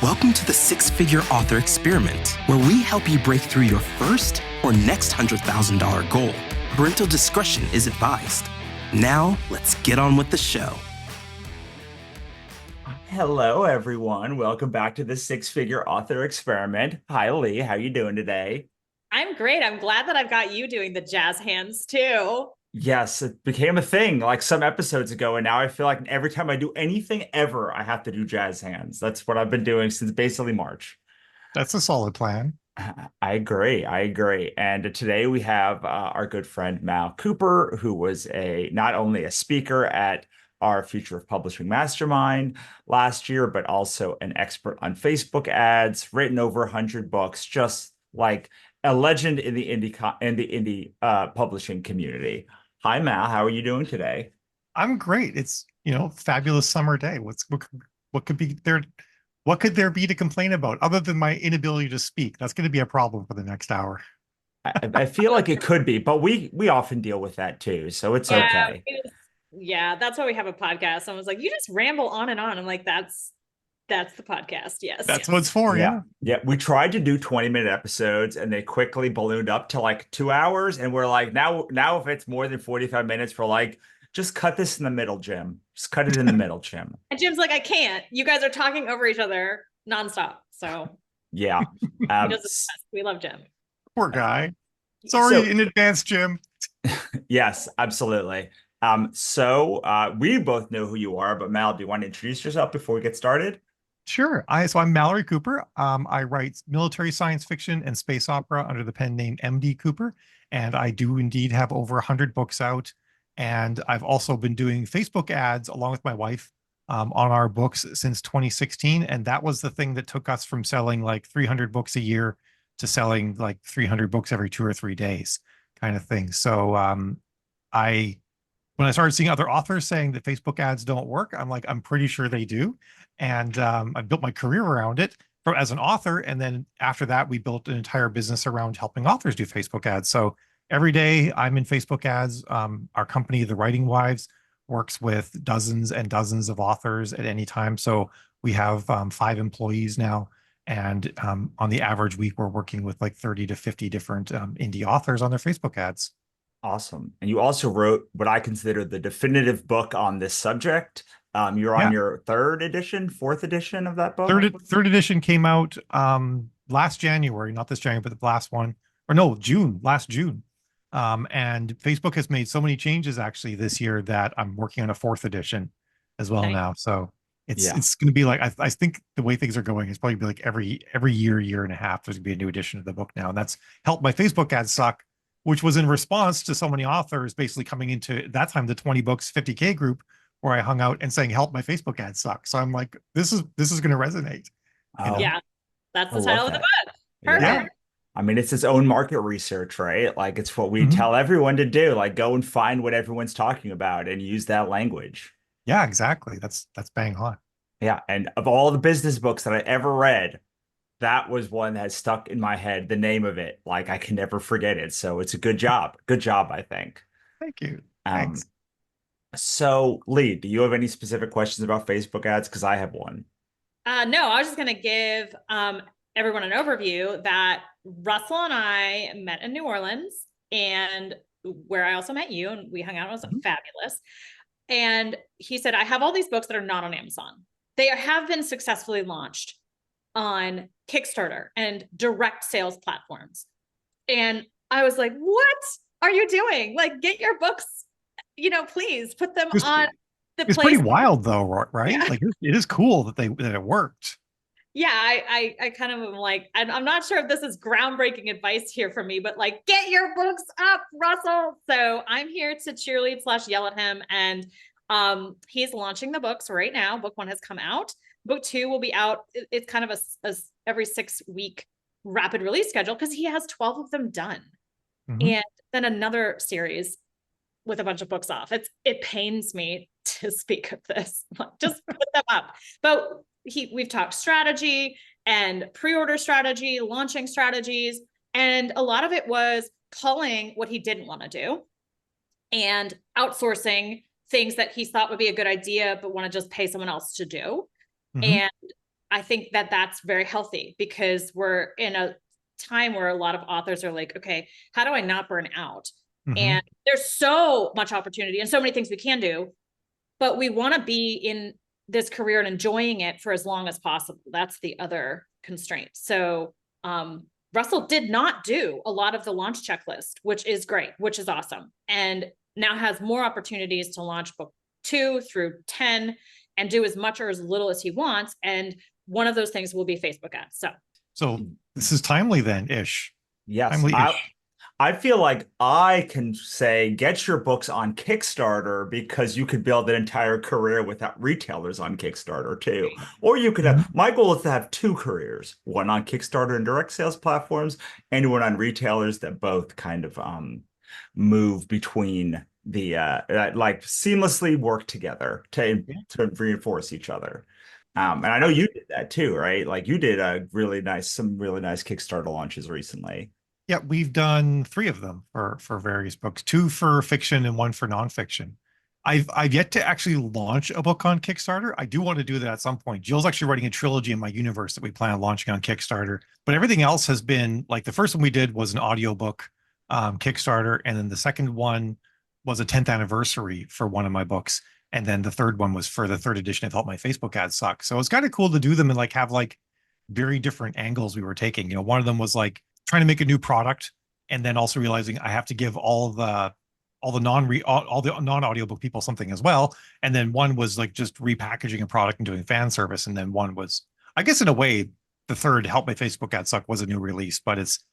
Welcome to the Six-Figure Author Experiment, where we help you break through your first or next $100,000 goal. Parental discretion is advised. Now, let's get on with the show. Hello, everyone. Welcome back to the Six-Figure Author Experiment. Hi, Lee. How you doing today? I'm great. I'm glad that I've got you doing the jazz hands too. Yes, it became a thing like some episodes ago, and now I feel like every time I do anything ever, I have to do jazz hands. That's what I've been doing since basically March. That's a solid plan. I agree. I agree. And today we have our good friend Mal Cooper, who was not only a speaker at our Future of Publishing Mastermind last year, but also an expert on Facebook ads, written over 100 books, just like a legend in the indie publishing community. Hi, Mal. How are you doing today? I'm great. It's, fabulous summer day. What could be there? What could there be to complain about other than my inability to speak? That's going to be a problem for the next hour. I feel like it could be, but we often deal with that too, so it's okay. Yeah, that's why we have a podcast. Someone's like, you just ramble on and on. I'm like, that's the podcast. Yes. That's what it's for. Yeah. We tried to do 20-minute episodes and they quickly ballooned up to like 2 hours. And we're like, now if it's more than 45 minutes, we're like, just cut this in the middle, Jim. Just cut it in the middle, Jim. And Jim's like, I can't. You guys are talking over each other nonstop. So yeah. He does his best. We love Jim. Poor guy. Sorry in advance, Jim. Yes, absolutely. So we both know who you are, but Mal, do you want to introduce yourself before we get started? Sure. So I'm Malorie Cooper. I write military science fiction and space opera under the pen name MD Cooper. And I do indeed have over 100 books out. And I've also been doing Facebook ads along with my wife on our books since 2016. And that was the thing that took us from selling like 300 books a year to selling like 300 books every 2 or 3 days kind of thing. So when I started seeing other authors saying that Facebook ads don't work, I'm like, I'm pretty sure they do. And I built my career around it as an author. And then after that, we built an entire business around helping authors do Facebook ads. So every day I'm in Facebook ads. Our company, The Writing Wives, works with dozens and dozens of authors at any time. So we have 5 employees now. And on the average week, we're working with like 30 to 50 different indie authors on their Facebook ads. Awesome. And you also wrote what I consider the definitive book on this subject. You're on your fourth edition of that book? Third edition came out last January, not this January, but the last one, or no, last June. And Facebook has made so many changes actually this year that I'm working on a 4th edition as well now. So it's going to be like, I think the way things are going, it's probably be like every year and a half, there's gonna be a new edition of the book now. And that's helped my Facebook ads suck, which was in response to so many authors basically coming into that time, the 20 books, 50K group, where I hung out and saying, help, my Facebook ads suck. So I'm like, this is going to resonate. Yeah. That's the title of the book. Perfect. Yeah. I mean, it's its own market research, right? Like it's what we tell everyone to do, like go and find what everyone's talking about and use that language. Yeah, exactly. That's bang on. Yeah. And of all the business books that I ever read, that was one that stuck in my head, the name of it. Like I can never forget it. So it's a good job. Good job, I think. Thank you. Thanks. So Lee, do you have any specific questions about Facebook ads? Because I have one. No, I was just going to give everyone an overview that Russell and I met in New Orleans, and where I also met you, and we hung out. It was fabulous. And he said, I have all these books that are not on Amazon. They have been successfully launched on Kickstarter and direct sales platforms. And I was like, what are you doing? Like, get your books, please put them on the place. It's pretty wild though, right? Yeah. Like it is cool that it worked. Yeah, I kind of am like, I'm not sure if this is groundbreaking advice here from me, but like, get your books up, Russell. So I'm here to cheerlead / yell at him. And he's launching the books right now. Book 1 has come out. Book 2 will be out. It's kind of a every 6-week rapid release schedule because he has 12 of them done. And then another series with a bunch of books off. It pains me to speak of this. Like, just put them up. But we've talked strategy and pre-order strategy, launching strategies, and a lot of it was culling what he didn't want to do and outsourcing things that he thought would be a good idea, but want to just pay someone else to do. And I think that that's very healthy because we're in a time where a lot of authors are like, okay, how do I not burn out? And there's so much opportunity and so many things we can do, but we want to be in this career and enjoying it for as long as possible. That's the other constraint. So Russell did not do a lot of the launch checklist, which is great, which is awesome. And now has more opportunities to launch book 2 through 10 and do as much or as little as he wants. And one of those things will be Facebook ads. So this is timely then ish. Yes. Timely-ish. I feel like I can say, get your books on Kickstarter because you could build an entire career without retailers on Kickstarter too. Or you could have, my goal is to have 2 careers, one on Kickstarter and direct sales platforms and one on retailers that both kind of move between the, like seamlessly work together to reinforce each other. And I know you did that too, right? Like you did some really nice Kickstarter launches recently. Yeah, we've done 3 of them for various books, 2 for fiction and 1 for nonfiction. I've yet to actually launch a book on Kickstarter. I do want to do that at some point. Jill's actually writing a trilogy in my universe that we plan on launching on Kickstarter. But everything else has been like the first one we did was an audiobook Kickstarter, and then the second one was a 10th anniversary for one of my books. And then the third one was for the 3rd edition of Help My Facebook Ads Suck. So it's kind of cool to do them and like have like very different angles we were taking. You know, one of them was like trying to make a new product and then also realizing I have to give all the non-audiobook people something as well. And then one was like just repackaging a product and doing fan service. And then one was, I guess in a way, the third Help My Facebook Ads Suck was a new release, but it's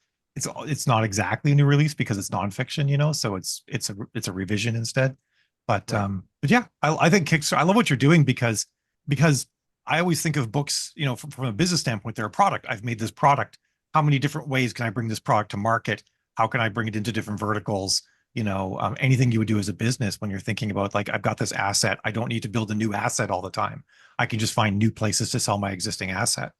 not exactly a new release because it's nonfiction, you know, so it's a revision instead. But yeah, I think Kickstarter, I love what you're doing because I always think of books, you know, from a business standpoint, they're a product. I've made this product. How many different ways can I bring this product to market? How can I bring it into different verticals? You know, anything you would do as a business when you're thinking about like, I've got this asset. I don't need to build a new asset all the time. I can just find new places to sell my existing asset.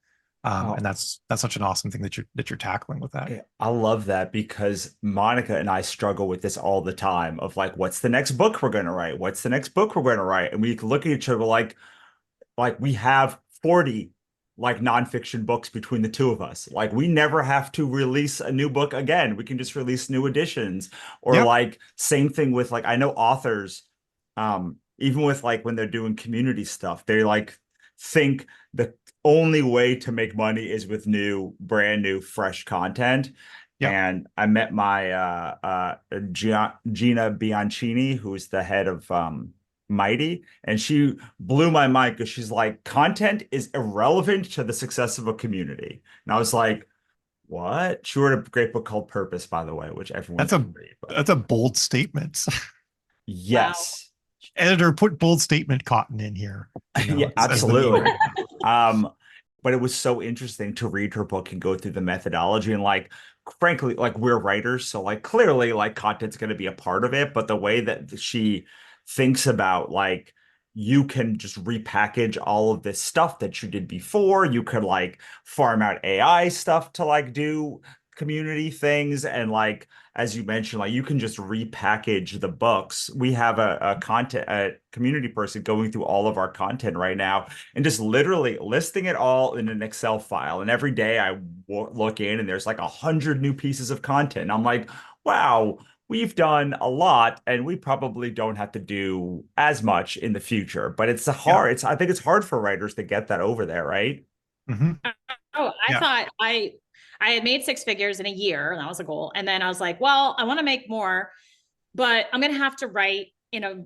And that's such an awesome thing that you're tackling with that. Yeah, I love that because Monica and I struggle with this all the time of like, what's the next book we're going to write? What's the next book we're going to write? And we look at each other like we have 40 like nonfiction books between the 2 of us. Like we never have to release a new book again. We can just release new editions or like same thing with like, I know authors, even with like when they're doing community stuff, they like think the only way to make money is with brand new, fresh content. Yep. And I met my Gina Bianchini, who's the head of Mighty, and she blew my mind because she's like, content is irrelevant to the success of a community. And I was like, what? She wrote a great book called Purpose, by the way, which everyone that's a bold statement. Yes. Wow. Editor, put bold statement cotton in here. You know, yeah, absolutely. But it was so interesting to read her book and go through the methodology and like, frankly, like we're writers, so like clearly like content's going to be a part of it, but the way that she thinks about like you can just repackage all of this stuff that you did before. You could like farm out AI stuff to like do community things. And like, as you mentioned, like you can just repackage the books. We have a community person going through all of our content right now and just literally listing it all in an Excel file. And every day I look in and there's like 100 new pieces of content. And I'm like, wow, we've done a lot and we probably don't have to do as much in the future, but it's hard. I think it's hard for writers to get that over there. Right. Oh, I thought I had made 6 figures in a year and that was a goal. And then I was like, well, I want to make more, but I'm going to have to write in a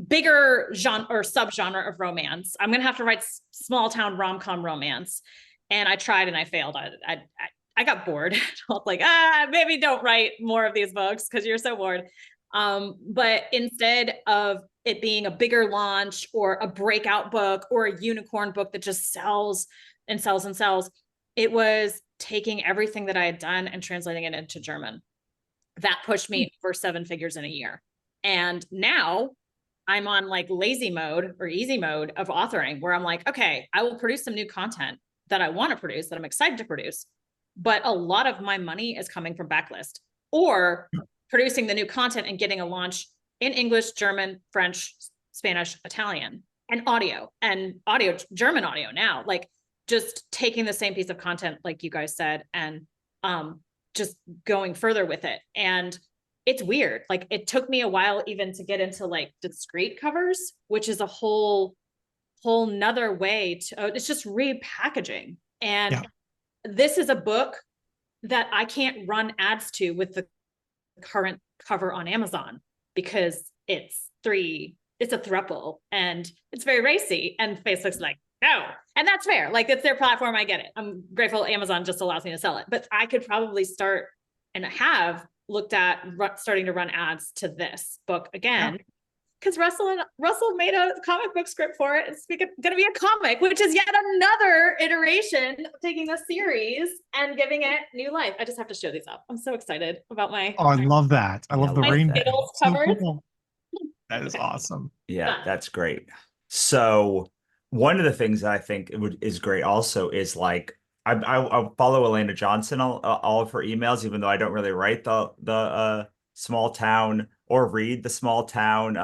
bigger genre or subgenre of romance. I'm going to have to write small town rom-com romance. And I tried and I failed. I got bored. I was like, maybe don't write more of these books because you're so bored. But instead of it being a bigger launch or a breakout book or a unicorn book that just sells and sells and sells, it was taking everything that I had done and translating it into German. That pushed me for 7 figures in a year. And now I'm on like lazy mode or easy mode of authoring where I'm like, okay, I will produce some new content that I want to produce, that I'm excited to produce. But a lot of my money is coming from backlist or producing the new content and getting a launch in English, German, French, Spanish, Italian, and audio, German audio now. Like just taking the same piece of content, like you guys said, and just going further with it. And it's weird. Like, it took me a while even to get into like discrete covers, which is a whole nother way to, it's just repackaging. And this is a book that I can't run ads to with the current cover on Amazon, because it's a throuple and it's very racy, and Facebook's like, no. And that's fair. Like, it's their platform. I get it. I'm grateful Amazon just allows me to sell it, but I could probably start, and have looked at starting to run ads to this book again, because Russell made a comic book script for it. It's going to be a comic, which is yet another iteration of taking the series and giving it new life. I just have to show these up. I'm so excited about my. Oh, I love that. I love the rainbow. Skittles So covers. cool. That is awesome. Yeah, that's great. So one of the things that I think is great also is like, I follow Elena Johnson all of her emails, even though I don't really write the small town or read the small town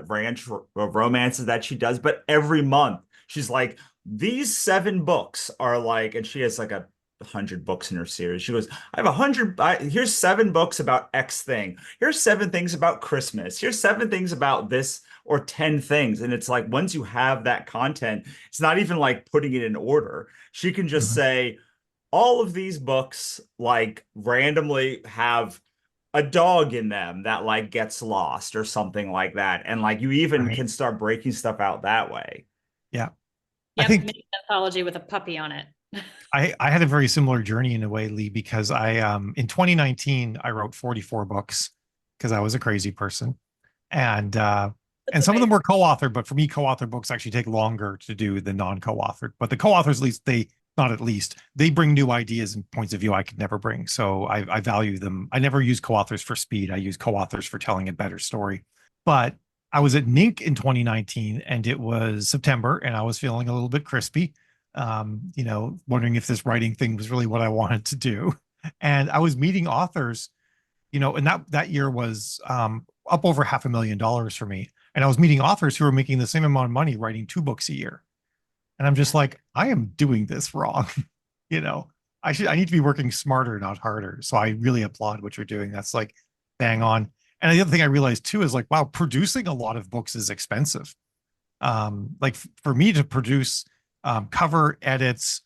ranch romances that she does. But every month she's like, these 7 books are like, and she has like 100 books in her series. She goes, I have 100. Here's 7 books about X thing. Here's 7 things about Christmas. Here's 7 things about this, or 10 things. And it's like, once you have that content, it's not even like putting it in order. She can just say, all of these books like randomly have a dog in them that like gets lost or something like that. And like, you even can start breaking stuff out that way. Yeah. Yep, I think mini anthology with a puppy on it. I had a very similar journey in a way, Lee, because I in 2019 I wrote 44 books because I was a crazy person. And some of them were co-authored, but for me, co-authored books actually take longer to do than non-co-authored. But the co-authors, at least they bring new ideas and points of view I could never bring. So I value them. I never use co-authors for speed. I use co-authors for telling a better story. But I was at Nink in 2019, and it was September, and I was feeling a little bit crispy, wondering if this writing thing was really what I wanted to do. And I was meeting authors, and that year was up over $500,000 for me. And I was meeting authors who were making the same amount of money writing 2 books a year. And I'm just like, I am doing this wrong. I need to be working smarter, not harder. So I really applaud what you're doing. That's like bang on. And the other thing I realized too is like, wow, producing a lot of books is expensive. Like for me to produce cover edits,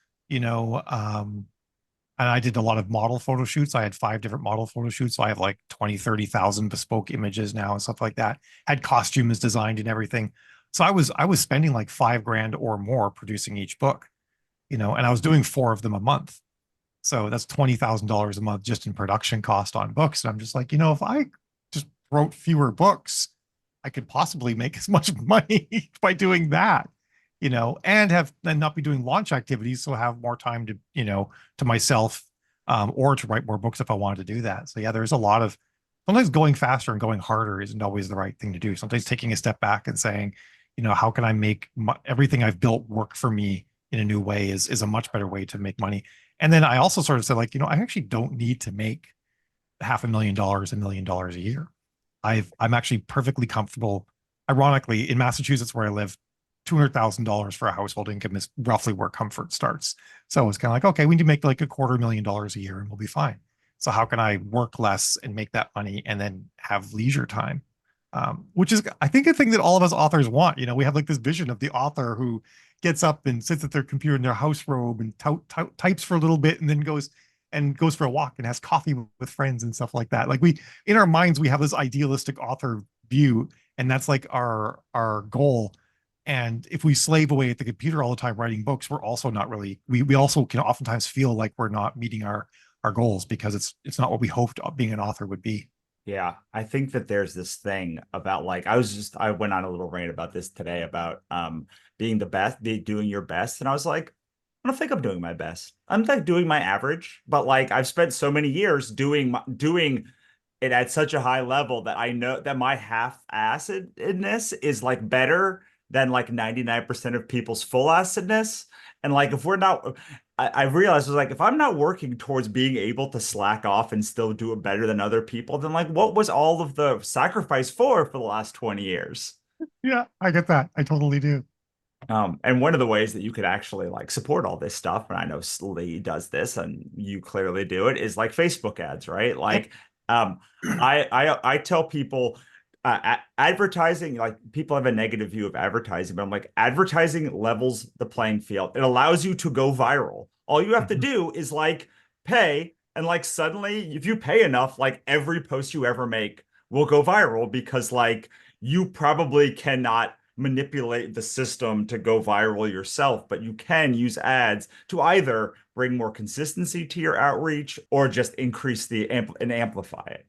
and I did a lot of model photo shoots. I had 5 different model photo shoots. So I have like 20, 30,000 bespoke images now and stuff like that. Had costumes designed and everything. So I was spending like $5,000 or more producing each book, and I was doing 4 of them a month. So that's $20,000 a month just in production cost on books. And I'm just like, if I just wrote fewer books, I could possibly make as much money by doing that, and not be doing launch activities. So have more time to, to myself, or to write more books if I wanted to do that. So yeah, there's a lot of, sometimes going faster and going harder isn't always the right thing to do. Sometimes taking a step back and saying, how can I make everything I've built work for me in a new way is a much better way to make money. And then I also sort of said, like, I actually don't need to make $500,000, $1 million a year. I'm actually perfectly comfortable. Ironically, in Massachusetts where I live, $200,000 for a household income is roughly where comfort starts. So it's kind of like, okay, we need to make like $250,000 a year and we'll be fine. So how can I work less and make that money and then have leisure time? Which is, I think, a thing that all of us authors want. We have like this vision of the author who gets up and sits at their computer in their house robe and types for a little bit and then goes for a walk and has coffee with friends and stuff like that. Like in our minds, we have this idealistic author view, and that's like our goal. And if we slave away at the computer all the time writing books, we're also not really, we also can oftentimes feel like we're not meeting our goals because it's not what we hoped being an author would be. Yeah, I think that there's this thing about like, I went on a little rant about this today about being the best, doing your best. And I was like, I don't think I'm doing my best. I'm like doing my average, but like I've spent so many years doing it at such a high level that I know that my half-assedness is like better than like 99% of people's full-assedness. And like, if we're not, I realized, was like, if I'm not working towards being able to slack off and still do it better than other people, then like, what was all of the sacrifice for the last 20 years? Yeah, I get that. I totally do. And one of the ways that you could actually like support all this stuff, and I know Lee does this, and you clearly do it, is like Facebook ads, right? Like, I tell people, advertising, like people have a negative view of advertising, but I'm like, advertising levels the playing field. It allows you to go viral. All you have to do is like pay, and like suddenly, if you pay enough, like every post you ever make will go viral because like you probably cannot manipulate the system to go viral yourself, but you can use ads to either bring more consistency to your outreach or just increase and amplify it.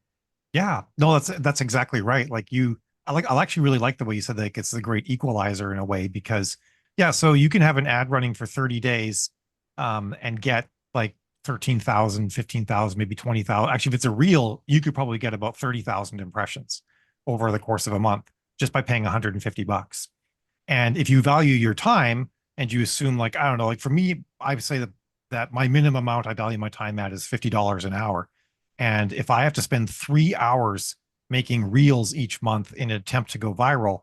Yeah, no, that's exactly right. Like I actually really like the way you said that it's the great equalizer in a way, because yeah, so you can have an ad running for 30 days and get like 13,000, 15,000, maybe 20,000. Actually, if it's a reel, you could probably get about 30,000 impressions over the course of a month just by paying $150. And if you value your time and you assume, like, I don't know, like for me, I would say that my minimum amount I value my time at is $50 an hour. And if I have to spend 3 hours making reels each month in an attempt to go viral,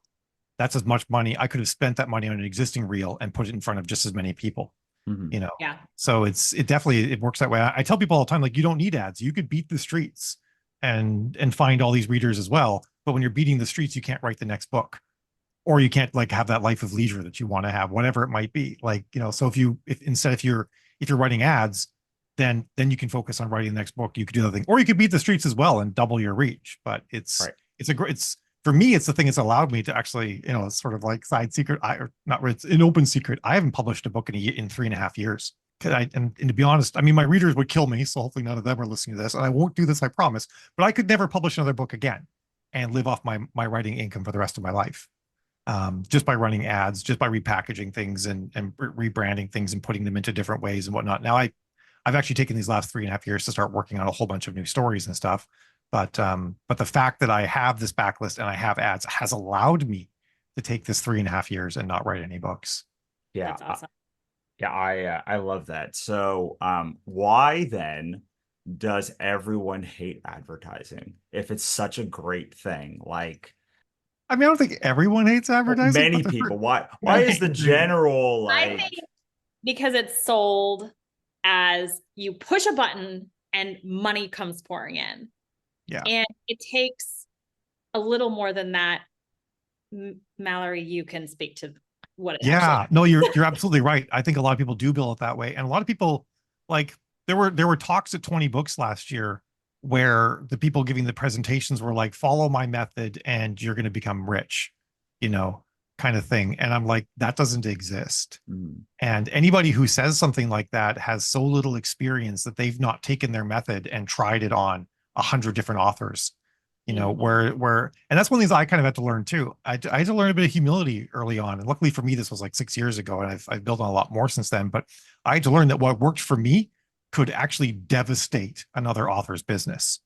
that's as much money. I could have spent that money on an existing reel and put it in front of just as many people. Mhm. You know, Yeah. so it definitely, it works that way. I tell people all the time, like, you don't need ads. You could beat the streets and find all these readers as well. But when you're beating the streets, you can't write the next book, or you can't like have that life of leisure that you want to have, whatever it might be. Like, you know, so if you're writing ads, then you can focus on writing the next book. You could do the thing, or you could beat the streets as well and double your reach. But it's a great, it's, for me, it's the thing that's allowed me to actually, you know, it's sort of like side secret. It's an open secret. I haven't published a book in 3.5 years. And to be honest, I mean, my readers would kill me. So hopefully none of them are listening to this, and I won't do this, I promise, but I could never publish another book again and live off my writing income for the rest of my life. Just by running ads, just by repackaging things and rebranding things and putting them into different ways and whatnot. Now I've actually taken these last 3.5 years to start working on a whole bunch of new stories and stuff. But the fact that I have this backlist and I have ads has allowed me to take this 3.5 years and not write any books. Yeah. That's awesome. I love that. So, why then does everyone hate advertising if it's such a great thing? Like, I mean, I don't think everyone hates advertising. Many people. Why is the general I like? think because it's sold as you push a button and money comes pouring in. Yeah. And it takes a little more than that. Malorie, you can speak to what it Yeah, no, you're absolutely right. I think a lot of people do build it that way. And a lot of people, like, there were talks at 20 Books last year where the people giving the presentations were like, follow my method and you're going to become rich, you know, kind of thing. And I'm like, that doesn't exist. And anybody who says something like that has so little experience that they've not taken their method and tried it on 100 different authors, you know, and that's one of the things I kind of had to learn too. I had to learn a bit of humility early on. And luckily for me, this was like 6 years ago, and I've built on a lot more since then, but I had to learn that what worked for me could actually devastate another author's business.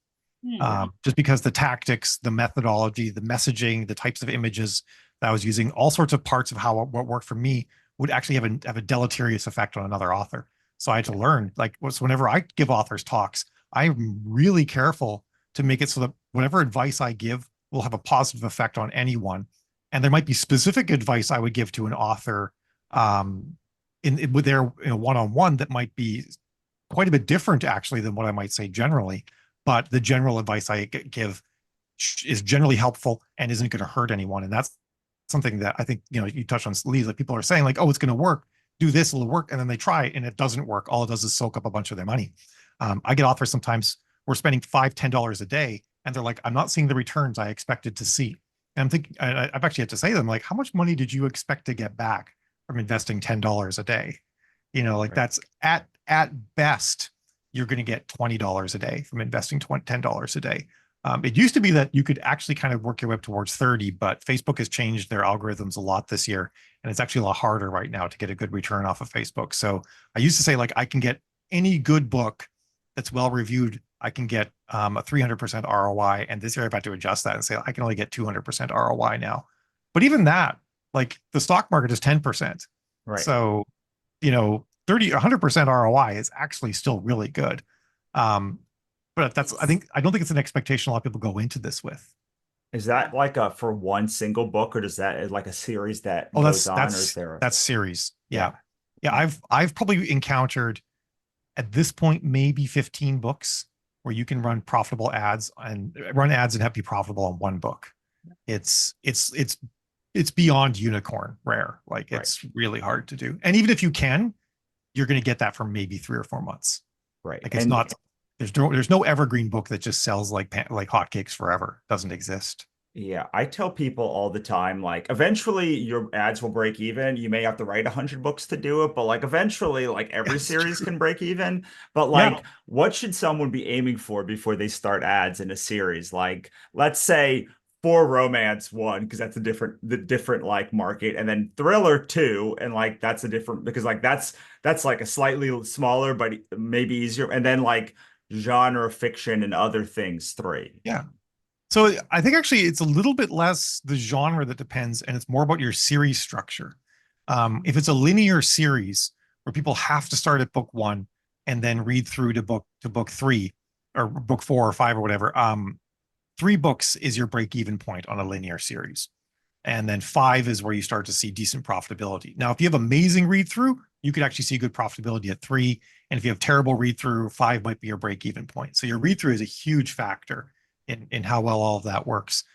Just because the tactics, the methodology, the messaging, the types of images that I was using, all sorts of parts of what worked for me would actually have a deleterious effect on another author. So I had to learn, like, so whenever I give authors talks, I'm really careful to make it so that whatever advice I give will have a positive effect on anyone. And there might be specific advice I would give to an author with their one-on-one that might be quite a bit different actually than what I might say generally. But the general advice I give is generally helpful and isn't going to hurt anyone. And that's something that I think, you know, you touched on, Lee, like people are saying like, oh, it's going to work, do this, it'll work. And then they try it and it doesn't work. All it does is soak up a bunch of their money. I get authors sometimes, we're spending $5, $10 a day, and they're like, I'm not seeing the returns I expected to see. And I'm thinking, I've actually had to say to them, like, how much money did you expect to get back from investing $10 a day? You know, like that's at best, you're going to get $20 a day from investing $10 a day. It used to be that you could actually kind of work your way up towards 30, but Facebook has changed their algorithms a lot this year. And it's actually a lot harder right now to get a good return off of Facebook. So I used to say, like, I can get any good book that's well reviewed, I can get a 300% ROI. And this year I've had to adjust that and say I can only get 200% ROI now. But even that, like, the stock market is 10%. Right. So, you know, 100% ROI is actually still really good. But I don't think it's an expectation a lot of people go into this with. Is that like a for one single book, or does that like a series that Oh, goes on, or is there that's series. Yeah. yeah. Yeah. I've probably encountered at this point maybe 15 books where you can run ads and have be profitable on one book. It's beyond unicorn rare. Like Right. it's really hard to do. And even if you can, you're going to get that for maybe 3 or 4 months. Right. Like it's And not there's no evergreen book that just sells like hotcakes forever. Doesn't exist. yeah, I tell people all the time, like eventually your ads will break even. You may have to write 100 books to do it, but like eventually, like every That's series true. can break even. But Yeah. like, what should someone be aiming for before they start ads in a series? Like, let's say for romance one, because that's the different like market, and then thriller two, and like that's a different because like that's like a slightly smaller but maybe easier, and then like genre fiction and other things three. Yeah. So I think actually it's a little bit less the genre that depends, and it's more about your series structure. If it's a linear series where people have to start at book one and then read through to book three or book 4 or 5 or whatever, 3 books is your break even point on a linear series. And then 5 is where you start to see decent profitability. Now, if you have amazing read through, you could actually see good profitability at 3. And if you have terrible read through, 5 might be your break even point. So your read through is a huge factor in how well all of that works.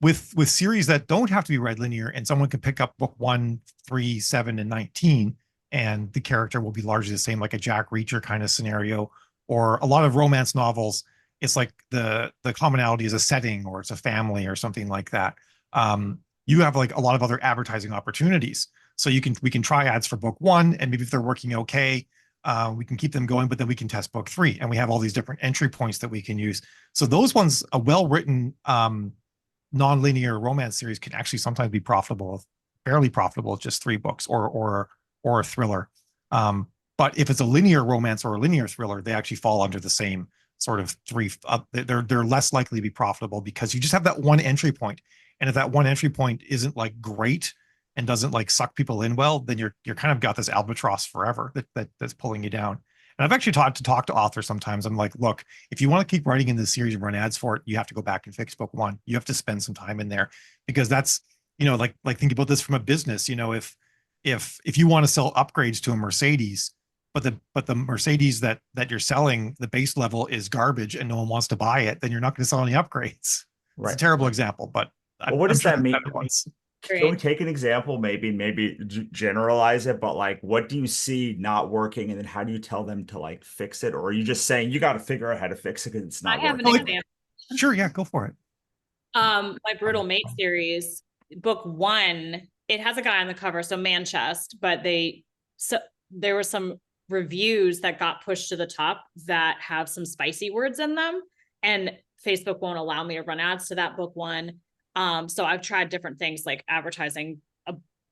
With series that don't have to be read linear, and someone can pick up book 1, 3, 7, and 19, and the character will be largely the same, like a Jack Reacher kind of scenario, or a lot of romance novels. It's like the commonality is a setting or it's a family or something like that. You have like a lot of other advertising opportunities. So we can try ads for book 1, and maybe if they're working okay, we can keep them going, but then we can test book 3, and we have all these different entry points that we can use. So those ones, a well-written non-linear romance series can actually sometimes be profitable, fairly profitable, just 3 books or a thriller. But if it's a linear romance or a linear thriller, they actually fall under the same sort of three. They're less likely to be profitable because you just have that one entry point, and if that one entry point isn't like great and doesn't like suck people in well, then you're kind of got this albatross forever that's pulling you down. And I've actually talked to authors sometimes. I'm like, look, if you want to keep writing in this series and run ads for it, you have to go back and fix book 1. You have to spend some time in there because that's, like think about this from a business. If you want to sell upgrades to a Mercedes, but the Mercedes that you're selling, the base level is garbage and no one wants to buy it, then you're not going to sell any upgrades. It's a Right. terrible example, but Well, what I'm does sure that mean? that once. Can we take an example, maybe generalize it, but like what do you see not working and then how do you tell them to like fix it? Or are you just saying you got to figure out how to fix it because it's I not have an working? example. Sure, yeah, go for it. My Brutal Mate series, book 1, it has a guy on the cover, so Manchester, but there were some reviews that got pushed to the top that have some spicy words in them, and Facebook won't allow me to run ads to that book 1. So I've tried different things like advertising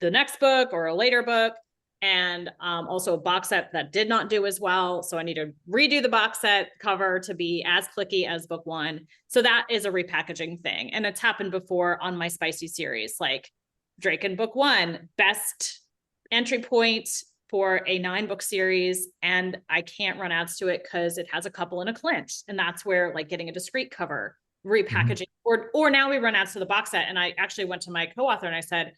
the next book or a later book, and also a box set that did not do as well. So I need to redo the box set cover to be as clicky as book 1. So that is a repackaging thing. And it's happened before on my spicy series, like Drake in book 1, best entry point for a 9-book series. And I can't run ads to it because it has a couple in a clinch. And that's where like getting a discreet cover, repackaging, or now we run ads to the box set. And I actually went to my co-author and I said,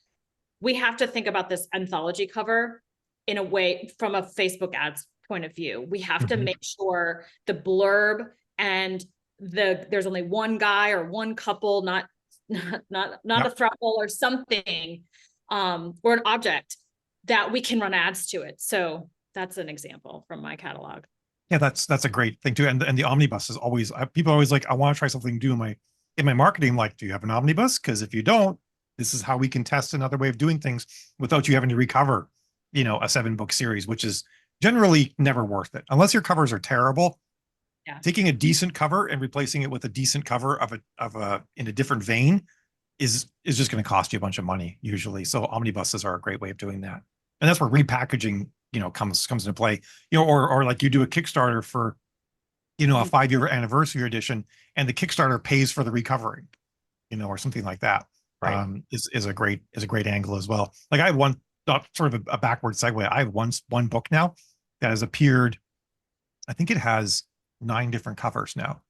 we have to think about this anthology cover in a way from a Facebook ads point of view. We have to make sure the blurb and there's only one guy or one couple, not a throuple or something, or an object that we can run ads to it. So that's an example from my catalog. Yeah, that's a great thing too. And the omnibus is always, people are always like, I want to try something new in my marketing. Like, do you have an omnibus? Because if you don't, this is how we can test another way of doing things without you having to recover, a 7-book series, which is generally never worth it unless your covers are terrible. Yeah. Taking a decent cover and replacing it with a decent cover of a in a different vein is just going to cost you a bunch of money usually. So omnibuses are a great way of doing that. And that's where repackaging, comes into play, or like you do a Kickstarter for, a 5-year anniversary edition and the Kickstarter pays for the recovering, or something like that. Right. Is a great angle as well. Like I have one, not sort of a backward segue. I have one book now that has appeared. I think it has 9 different covers now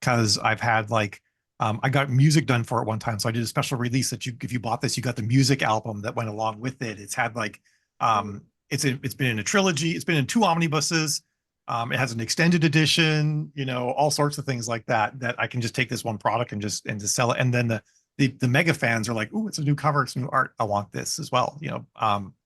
because I've had like I got music done for it one time. So I did a special release that if you bought this, you got the music album that went along with it. It's had like, it's been in a trilogy. It's been in 2 omnibuses. It has an extended edition, all sorts of things like that, that I can just take this one product and just sell it. And then the mega fans are like, "Ooh, it's a new cover. It's new art. I want this as well."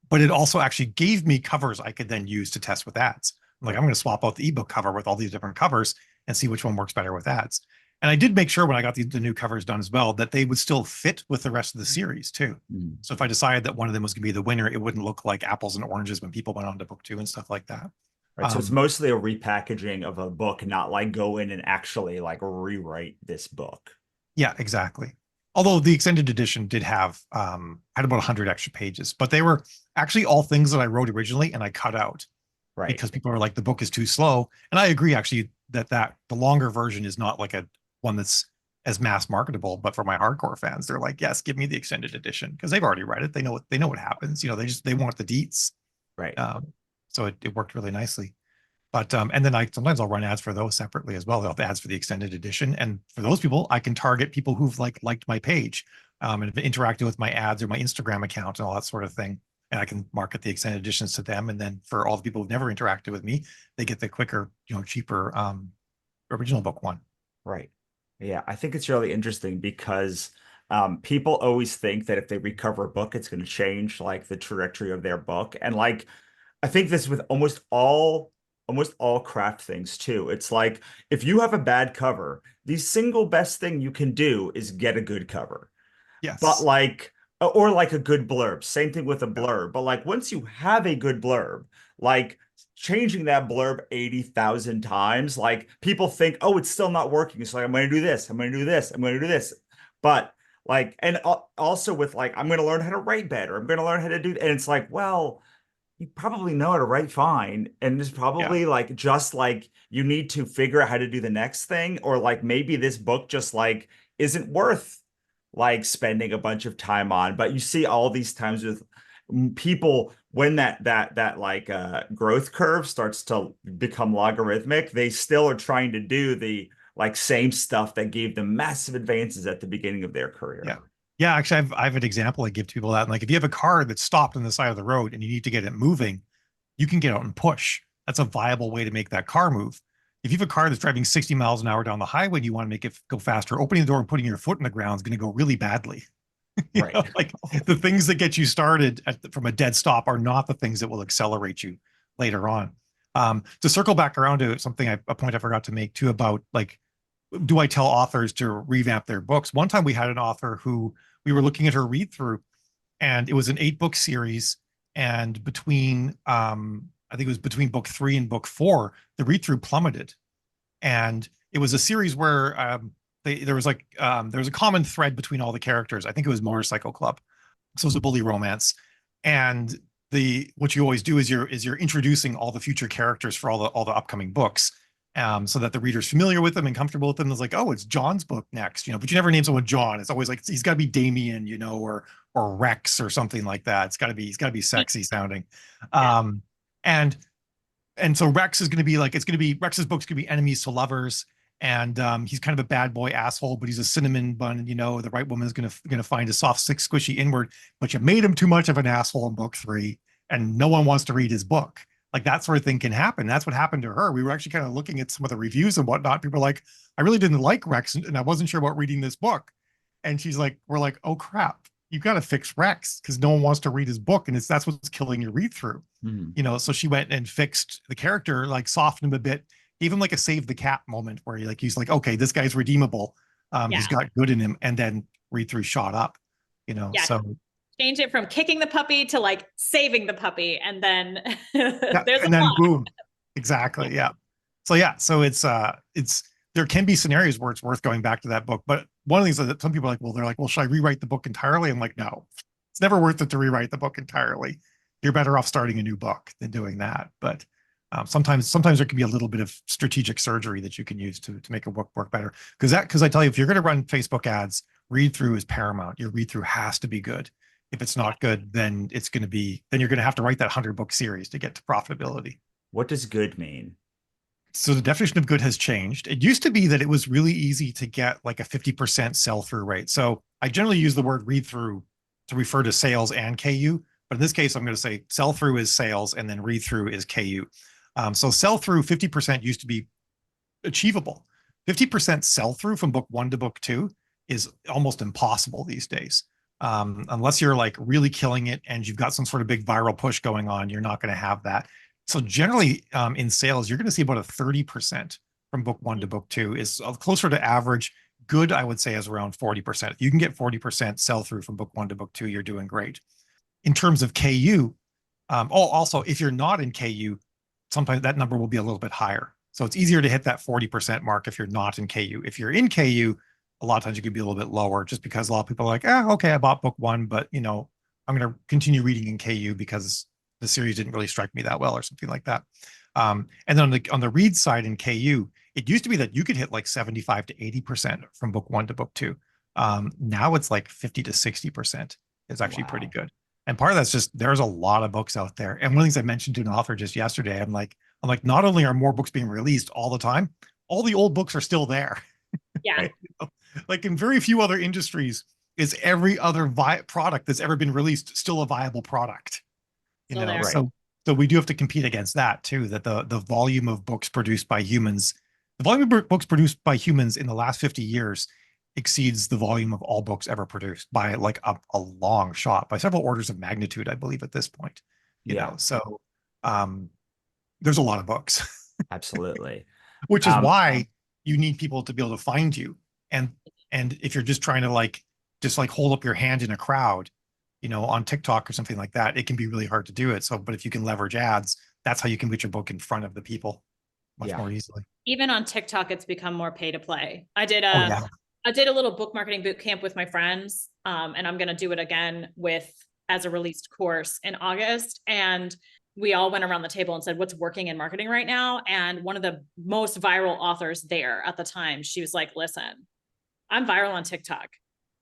But it also actually gave me covers I could then use to test with ads. I'm like, I'm going to swap out the ebook cover with all these different covers and see which one works better with ads. And I did make sure when I got the new covers done as well, that they would still fit with the rest of the series too. So if I decided that one of them was going to be the winner, it wouldn't look like apples and oranges when people went on to book 2 and stuff like that. Right. So it's mostly a repackaging of a book, not like go in and actually like rewrite this book. Yeah, exactly. Although the extended edition did have, had about 100 extra pages, but they were actually all things that I wrote originally and I cut out. Right. Because people are like, the book is too slow. And I agree actually that the longer version is not like one that's as mass marketable, but for my hardcore fans, they're like, yes, give me the extended edition, because they've already read it. They know what happens. They want the deets. Right. So it worked really nicely. But and then sometimes I'll run ads for those separately as well. They'll have ads for the extended edition. And for those people, I can target people who've liked my page and have interacted with my ads or my Instagram account and all that sort of thing. And I can market the extended editions to them. And then for all the people who've never interacted with me, they get the quicker, cheaper original book one. Right. Yeah, I think it's really interesting because people always think that if they recover a book, it's going to change like the trajectory of their book. And like, I think this with almost all craft things too. It's like, if you have a bad cover, the single best thing you can do is get a good cover. Yes. But like, or like a good blurb, same thing with a blurb. But like, once you have a good blurb, like changing that blurb 80,000 times, like people think, oh, it's still not working. So like, I'm going to do this. I'm going to do this. I'm going to do this. But like, and also with like, I'm going to learn how to write better. I'm going to learn how to do, and it's like, well, you probably know how to write fine. And it's probably like, just like you need to figure out how to do the next thing. Or like, maybe this book just like isn't worth like spending a bunch of time on. But you see all these times with people, when that like growth curve starts to become logarithmic, they still are trying to do the like same stuff that gave them massive advances at the beginning of their career. Yeah, actually, I have an example I give to people that, like, if you have a car that's stopped on the side of the road and you need to get it moving, you can get out and push. That's a viable way to make that car move. If you have a car that's driving 60 miles an hour down the highway and you want to make it go faster, opening the door and putting your foot in the ground is going to go really badly. Right. Like the things that get you started from a dead stop are not the things that will accelerate you later on. To circle back around to something, a point I forgot to make too, about like, do I tell authors to revamp their books? One time we had an author who we were looking at her read through, and it was an 8-book series. And between, I think it was between book 3 and book 4, the read through plummeted. And it was a series where there was a common thread between all the characters. I think it was Motorcycle Club. So it was a bully romance. And what you always do is you're introducing all the future characters for all the upcoming books. So that the reader's familiar with them and comfortable with them. It's like, oh, it's John's book next, but you never name someone John. It's always like, he's got to be Damien, or Rex or something like that. He's got to be sexy sounding. And so Rex is going to be like, Rex's book's going to be enemies to lovers. And he's kind of a bad boy asshole, but he's a cinnamon bun, the right woman is going to find a soft, sick, squishy inward, but you made him too much of an asshole in book 3 and no one wants to read his book. Like, that sort of thing can happen. That's what happened to her. We were actually kind of looking at some of the reviews and whatnot. People are like, I really didn't like Rex and I wasn't sure about reading this book. And she's like, we're like, oh crap, you got to fix Rex because no one wants to read his book. And that's what's killing your read through. So she went and fixed the character, like softened him a bit, gave him like a save the cat moment where he's like, okay, this guy's redeemable. He's got good in him. And then read through shot up, so. Change it from kicking the puppy to like saving the puppy, and then boom. Exactly. Yeah. So it's there can be scenarios where it's worth going back to that book. But one of the things that some people are like, they're like, well, should I rewrite the book entirely? I'm like, no, it's never worth it to rewrite the book entirely. You're better off starting a new book than doing that. But sometimes there can be a little bit of strategic surgery that you can use to make a book work better. Because I tell you, if you're going to run Facebook ads, read through is paramount. Your read through has to be good. If it's not good, then you're going to have to write that 100-book series to get to profitability. What does good mean? So the definition of good has changed. It used to be that it was really easy to get like a 50% sell-through rate. So I generally use the word read through to refer to sales and KU, but in this case, I'm going to say sell-through is sales and then read through is KU. So sell-through 50% used to be achievable. 50% sell-through from book 1 to book 2 is almost impossible these days. Unless you're like really killing it and you've got some sort of big viral push going on, you're not going to have that. So generally in sales, you're going to see about a 30% from book 1 to book 2 is closer to average. Good, I would say, is around 40%. If you can get 40% sell through from book 1 to book 2, you're doing great. In terms of KU, also, if you're not in KU, sometimes that number will be a little bit higher. So it's easier to hit that 40% mark if you're not in KU. If you're in KU, a lot of times you could be a little bit lower just because a lot of people are like, okay, I bought book 1, but I'm going to continue reading in KU because the series didn't really strike me that well or something like that. And then on the read side in KU, it used to be that you could hit like 75 to 80% from book 1 to book 2. Now it's like 50 to 60% is actually pretty good. And part of that's just there's a lot of books out there. And one of the things I mentioned to an author just yesterday, I'm like, not only are more books being released all the time, all the old books are still there. Yeah. Right? Like in very few other industries, is every other product that's ever been released still a viable product? There. So we do have to compete against that too, that the volume of books produced by humans, the volume of books produced by humans in the last 50 years exceeds the volume of all books ever produced by like a long shot, by several orders of magnitude, I believe at this point. You know, so there's a lot of books. Absolutely. Which is why you need people to be able to find you. And if you're just trying to just hold up your hand in a crowd, on TikTok or something like that, it can be really hard to do it. So, but if you can leverage ads, that's how you can put your book in front of the people much more easily. Even on TikTok, it's become more pay to play. I did a little book marketing boot camp with my friends, and I'm going to do it again as a released course in August. And we all went around the table and said, what's working in marketing right now? And one of the most viral authors there at the time, she was like, listen, I'm viral on TikTok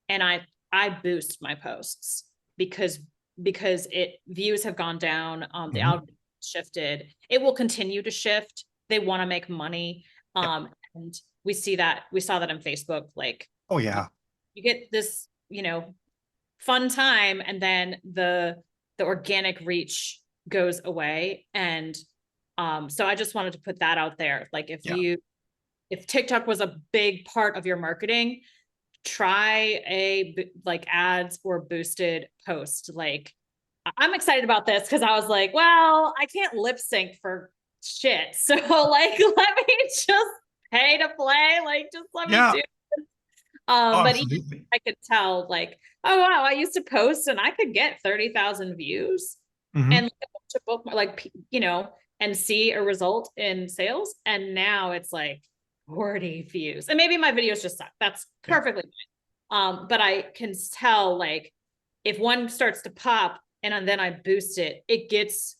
and I boost my posts because views have gone down. The algorithm shifted. It will continue to shift. They want to make money. And we saw that on Facebook. You get this, fun time, and then the organic reach goes away. And so I just wanted to put that out there. Like if TikTok was a big part of your marketing, try ads or boosted post. Like I'm excited about this because I was like, well, I can't lip sync for shit. So let me just pay to play. Just let me do it. But even I could tell oh wow, I used to post and I could get 30,000 views and and see a result in sales. And now it's 40 views. And maybe my videos just suck. That's perfectly fine. But I can tell if one starts to pop and then I boost it, it gets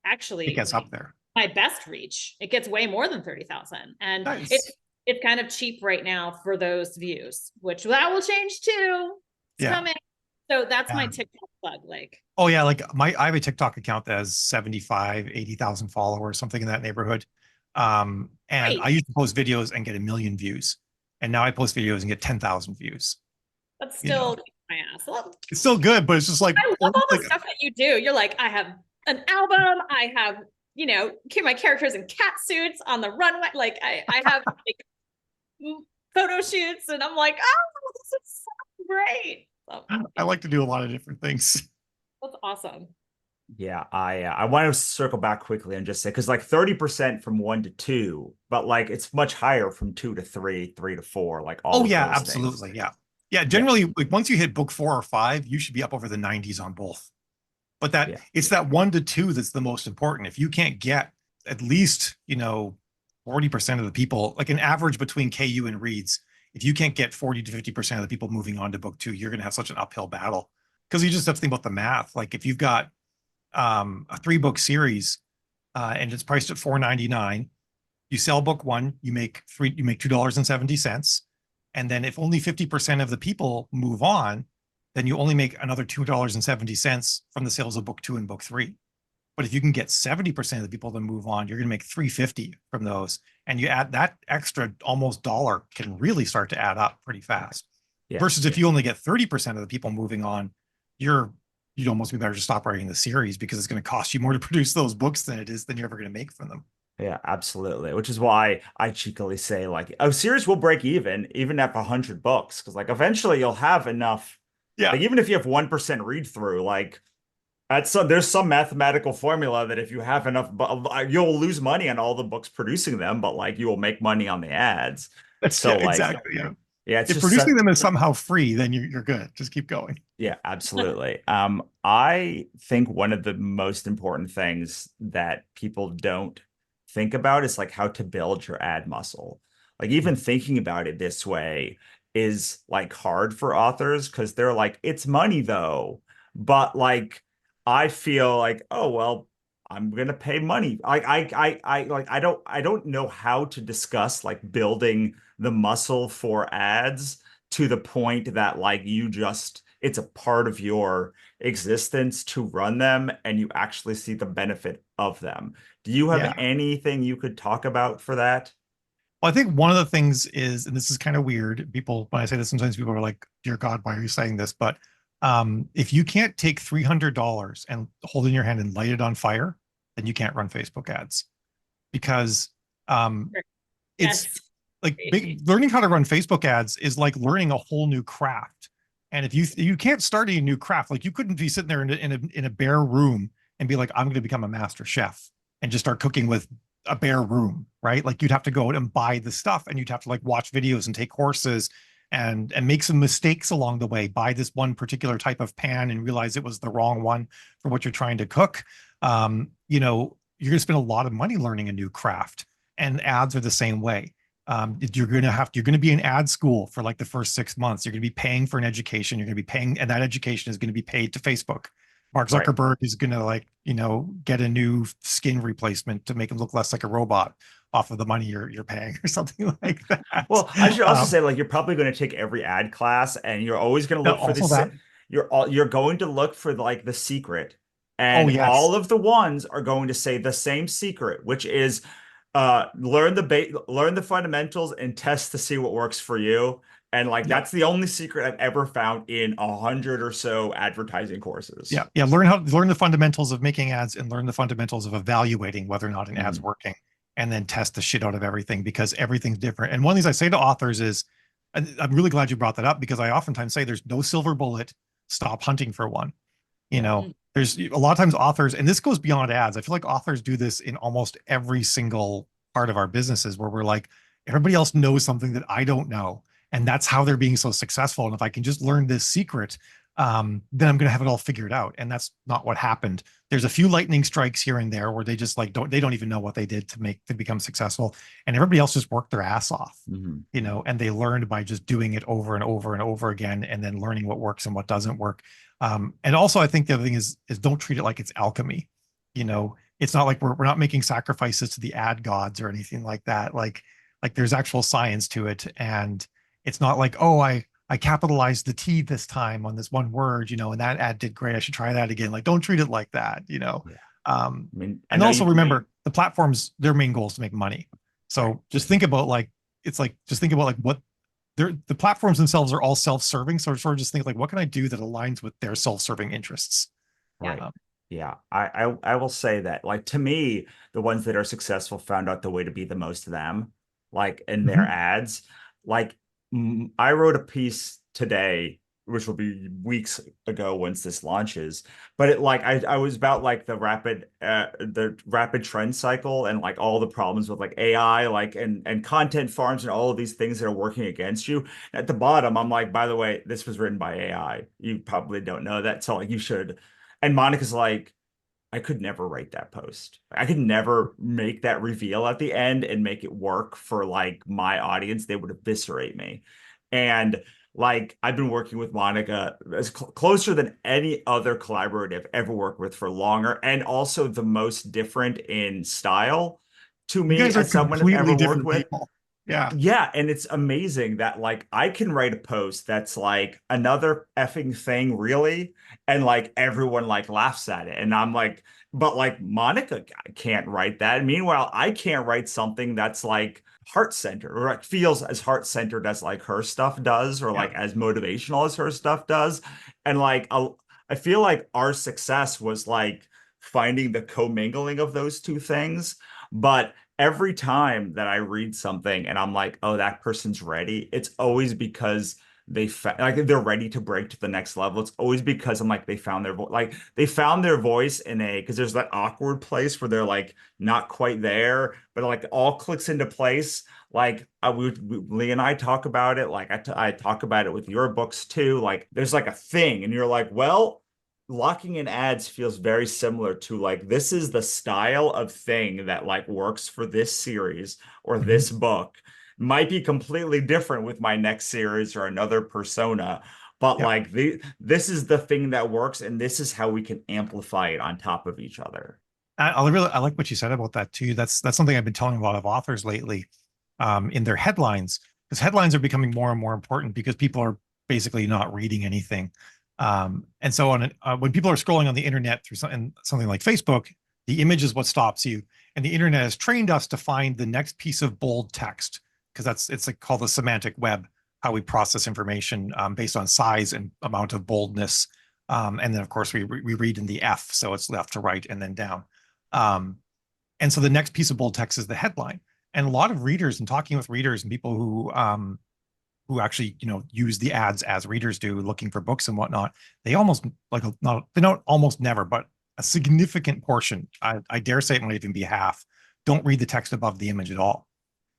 actually it gets up there. My best reach. It gets way more than 30,000. And nice. It's kind of cheap right now for those views, which that will change too. It's coming. So that's my TikTok plug. Oh yeah, I have a TikTok account that has 75, 80,000 followers, something in that neighborhood. And I used to post videos and get 1 million views. And now I post videos and get 10,000 views. That's still my ass. It's still good, but it's just I love all the stuff that you do. You're I have an album. I have, my characters in cat suits on the runway. I have photo shoots, and I'm oh, this is so great. I like to do a lot of different things. That's awesome. Yeah, I want to circle back quickly and just say, because 30% from 1 to 2, but it's much higher from 2 to 3, 3 to 4, all. Oh yeah, absolutely. Things. Yeah. Generally, once you hit book 4 or 5, you should be up over the 90s on both. But it's that 1 to 2 that's the most important. If you can't get at least 40% of the people, an average between KU and reads, if you can't get 40 to 50% of the people moving on to book 2, you're going to have such an uphill battle, because you just have to think about the math. If you've got a 3-book series and it's priced at $4.99, you sell book 1, you make $2.70, and then if only 50% of the people move on, then you only make another $2.70 from the sales of book 2 and book 3. But if you can get 70% of the people to move on, you're going to make 350 from those. And you add that extra almost dollar can really start to add up pretty fast. Yeah. Versus if you only get 30% of the people moving on, you'd almost be better to stop writing the series because it's going to cost you more to produce those books than it is than you're ever going to make from them. Yeah, absolutely. Which is why I cheekily say like a series will break even at 100 books, because like eventually you'll have enough. Yeah. Like even if you have 1% read through, like there's some mathematical formula that if you have enough, you'll lose money on all the books producing them, but like you will make money on the ads. So like exactly. Yeah. Yeah, it's if just producing them is somehow free, then you're good. Just keep going. Yeah, absolutely. I think one of the most important things that people don't think about is like how to build your ad muscle. Like even thinking about it this way is like hard for authors because they're like, it's money though. But like I feel like, oh well, I'm gonna pay money. I don't know how to discuss like building the muscle for ads to the point that like it's a part of your existence to run them and you actually see the benefit of them. Do you have anything you could talk about for that? Well, I think one of the things is, and this is kind of weird, people, when I say this, sometimes people are like, dear God, why are you saying this? But if you can't take $300 and hold it in your hand and light it on fire, then you can't run Facebook ads because it's like learning how to run Facebook ads is like learning a whole new craft. And if you can't start a new craft, like you couldn't be sitting there in a bare room and be like, I'm going to become a master chef and just start cooking with a bare room, right? Like you'd have to go out and buy the stuff and you'd have to like watch videos and take courses and make some mistakes along the way, buy this one particular type of pan and realize it was the wrong one for what you're trying to cook. You're going to spend a lot of money learning a new craft, and ads are the same way. You're going to be in ad school for like the first 6 months. You're going to be paying for an education. You're going to be paying, and that education is going to be paid to Facebook. Mark Zuckerberg is going to get a new skin replacement to make him look less like a robot off of the money you're paying or something like that. Well, I should also say like you're probably going to take every ad class and you're always going to look for this. You're going to look for like the secret, and all of the ones are going to say the same secret, which is learn the fundamentals and test to see what works for you. And like that's the only secret I've ever found in 100 or so advertising courses. Yeah. Learn the fundamentals of making ads and learn the fundamentals of evaluating whether or not an ad's working, and then test the shit out of everything because everything's different. And one of the things I say to authors is, I'm really glad you brought that up because I oftentimes say there's no silver bullet. Stop hunting for one. There's a lot of times authors, and this goes beyond ads. I feel like authors do this in almost every single part of our businesses where we're like, everybody else knows something that I don't know. And that's how they're being so successful. And if I can just learn this secret, then I'm going to have it all figured out. And that's not what happened. There's a few lightning strikes here and there where they just like don't even know what they did to become successful. And everybody else just worked their ass off, and they learned by just doing it over and over and over again, and then learning what works and what doesn't work. And also I think the other thing is don't treat it like it's alchemy. It's not like we're not making sacrifices to the ad gods or anything like that. Like there's actual science to it. And it's not like, oh, I capitalized the T this time on this one word, and that ad did great. I should try that again. Like, don't treat it like that, and also remember the platforms, their main goal is to make money. So just think about what the platforms themselves are all self-serving. So sort of just think like, what can I do that aligns with their self-serving interests? Right. I will say that like, to me, the ones that are successful found out the way to be the most them, like in their ads. Like I wrote a piece today, which will be weeks ago once this launches, but I was about like the rapid trend cycle and like all the problems with like AI, like and content farms and all of these things that are working against you. At the bottom, I'm like, by the way, this was written by AI. You probably don't know that, so like you should. And Monica's like, I could never write that post. I could never make that reveal at the end and make it work for like my audience. They would eviscerate me. And like, I've been working with Monica as closer than any other collaborator I've ever worked with for longer, and also the most different in style to me as someone I've ever worked with. People. Yeah. And it's amazing that like I can write a post that's like another effing thing, really. And like everyone like laughs at it. And I'm like, but like Monica can't write that. Meanwhile, I can't write something that's like heart-centered or like feels as heart-centered as like her stuff does, or like as motivational as her stuff does. And like I feel like our success was like finding the commingling of those two things. But every time that I read something and I'm like, oh, that person's ready, it's always because like they're ready to break to the next level. It's always because I'm like, they found their voice, like they found their voice in because there's that awkward place where they're like not quite there, but like all clicks into place. Like Lee and I talk about it. Like I talk about it with your books too. Like there's like a thing and you're like, well, locking in ads feels very similar to like, this is the style of thing that like works for this series or this book. Might be completely different with my next series or another persona, but like this is the thing that works, and this is how we can amplify it on top of each other. I like what you said about that too. That's something I've been telling a lot of authors lately, in their headlines, because headlines are becoming more and more important because people are basically not reading anything. And so when people are scrolling on the internet through something like Facebook, the image is what stops you, and the internet has trained us to find the next piece of bold text, because it's like called the semantic web, how we process information based on size and amount of boldness. And then of course we read in the F, so it's left to right and then down. And so the next piece of bold text is the headline. And a lot of readers, and talking with readers and people who actually, use the ads as readers do, looking for books and whatnot, they almost they don't almost never, but a significant portion, I dare say it might even be half, don't read the text above the image at all.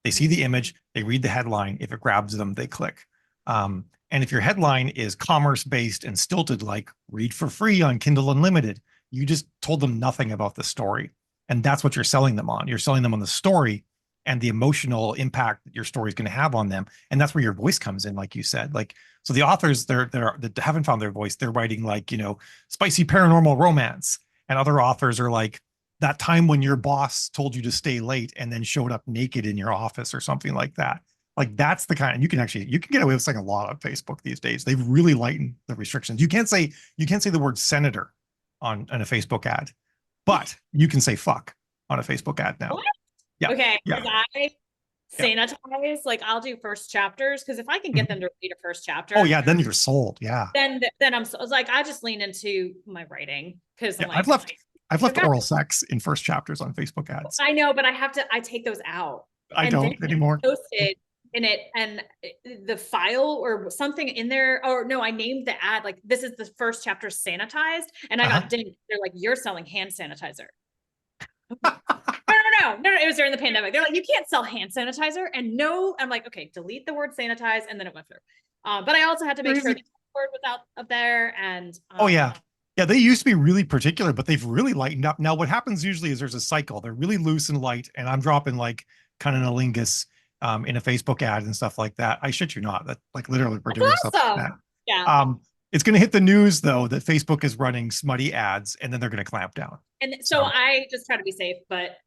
They see the image, they read the headline. If it grabs them, they click. And if your headline is commerce-based and stilted, like read for free on Kindle Unlimited, you just told them nothing about the story. And that's what you're selling them on. You're selling them on the story and the emotional impact that your story is going to have on them. And that's where your voice comes in, like you said. Like, so the authors that haven't found their voice, they're writing like, spicy paranormal romance. And other authors are like, that time when your boss told you to stay late and then showed up naked in your office or something like that. Like that's the kind, and you can get away with saying a lot on Facebook these days. They've really lightened the restrictions. You can't say the word senator on a Facebook ad, but you can say fuck on a Facebook ad now. What? Yeah. Okay. Yeah. I sanitize, like I'll do first chapters, because if I can get them to read a first chapter, oh yeah, then you're sold. Yeah. Then I'm so, like, I just lean into my writing, because I'm like, I've left oral sex in first chapters on Facebook ads. I know, but I take those out. I don't anymore. Posted in it, and the file or something in there, or no, I named the ad like, this is the first chapter sanitized, and I got dinged. They're like, you're selling hand sanitizer. No, it was during the pandemic. They're like, you can't sell hand sanitizer. And no, I'm like, okay, delete the word sanitize, and then it went through. But I also had to make sure the word was out of there. And oh yeah. Yeah, they used to be really particular, but they've really lightened up. Now, what happens usually is there's a cycle. They're really loose and light, and I'm dropping like cunnilingus in a Facebook ad and stuff like that. I shit you not. That like literally we're doing stuff like that. Yeah. It's going to hit the news though that Facebook is running smutty ads, and then they're going to clamp down. And so I just try to be safe, but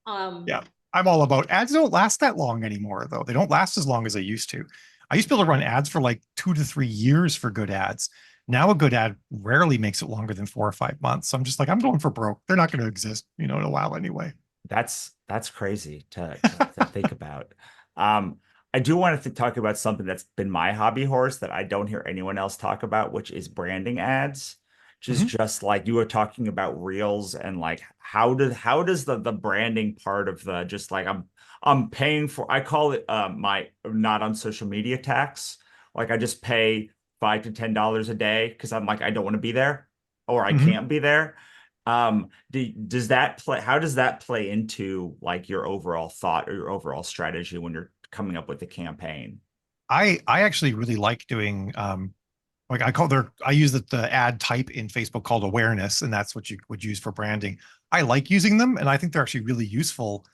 yeah, I'm all about ads. Don't last that long anymore though. They don't last as long as they used to. I used to be able to run ads for like 2 to 3 years for good ads. Now a good ad rarely makes it longer than 4 or 5 months. So I'm just like, I'm going for broke. They're not going to exist, in a while anyway. That's crazy to think about. I do want to talk about something that's been my hobby horse that I don't hear anyone else talk about, which is branding ads. Which is just like you were talking about reels, and like how does the branding part of the, just like I'm paying for, I call it my not on social media tax. Like I just pay $5 to $10 a day because I'm like, I don't want to be there, or I can't be there. Does that play? How does that play into like your overall thought or your overall strategy when you're coming up with the campaign? I actually really like doing like I use the ad type in Facebook called awareness, and that's what you would use for branding. I like using them, and I think they're actually really useful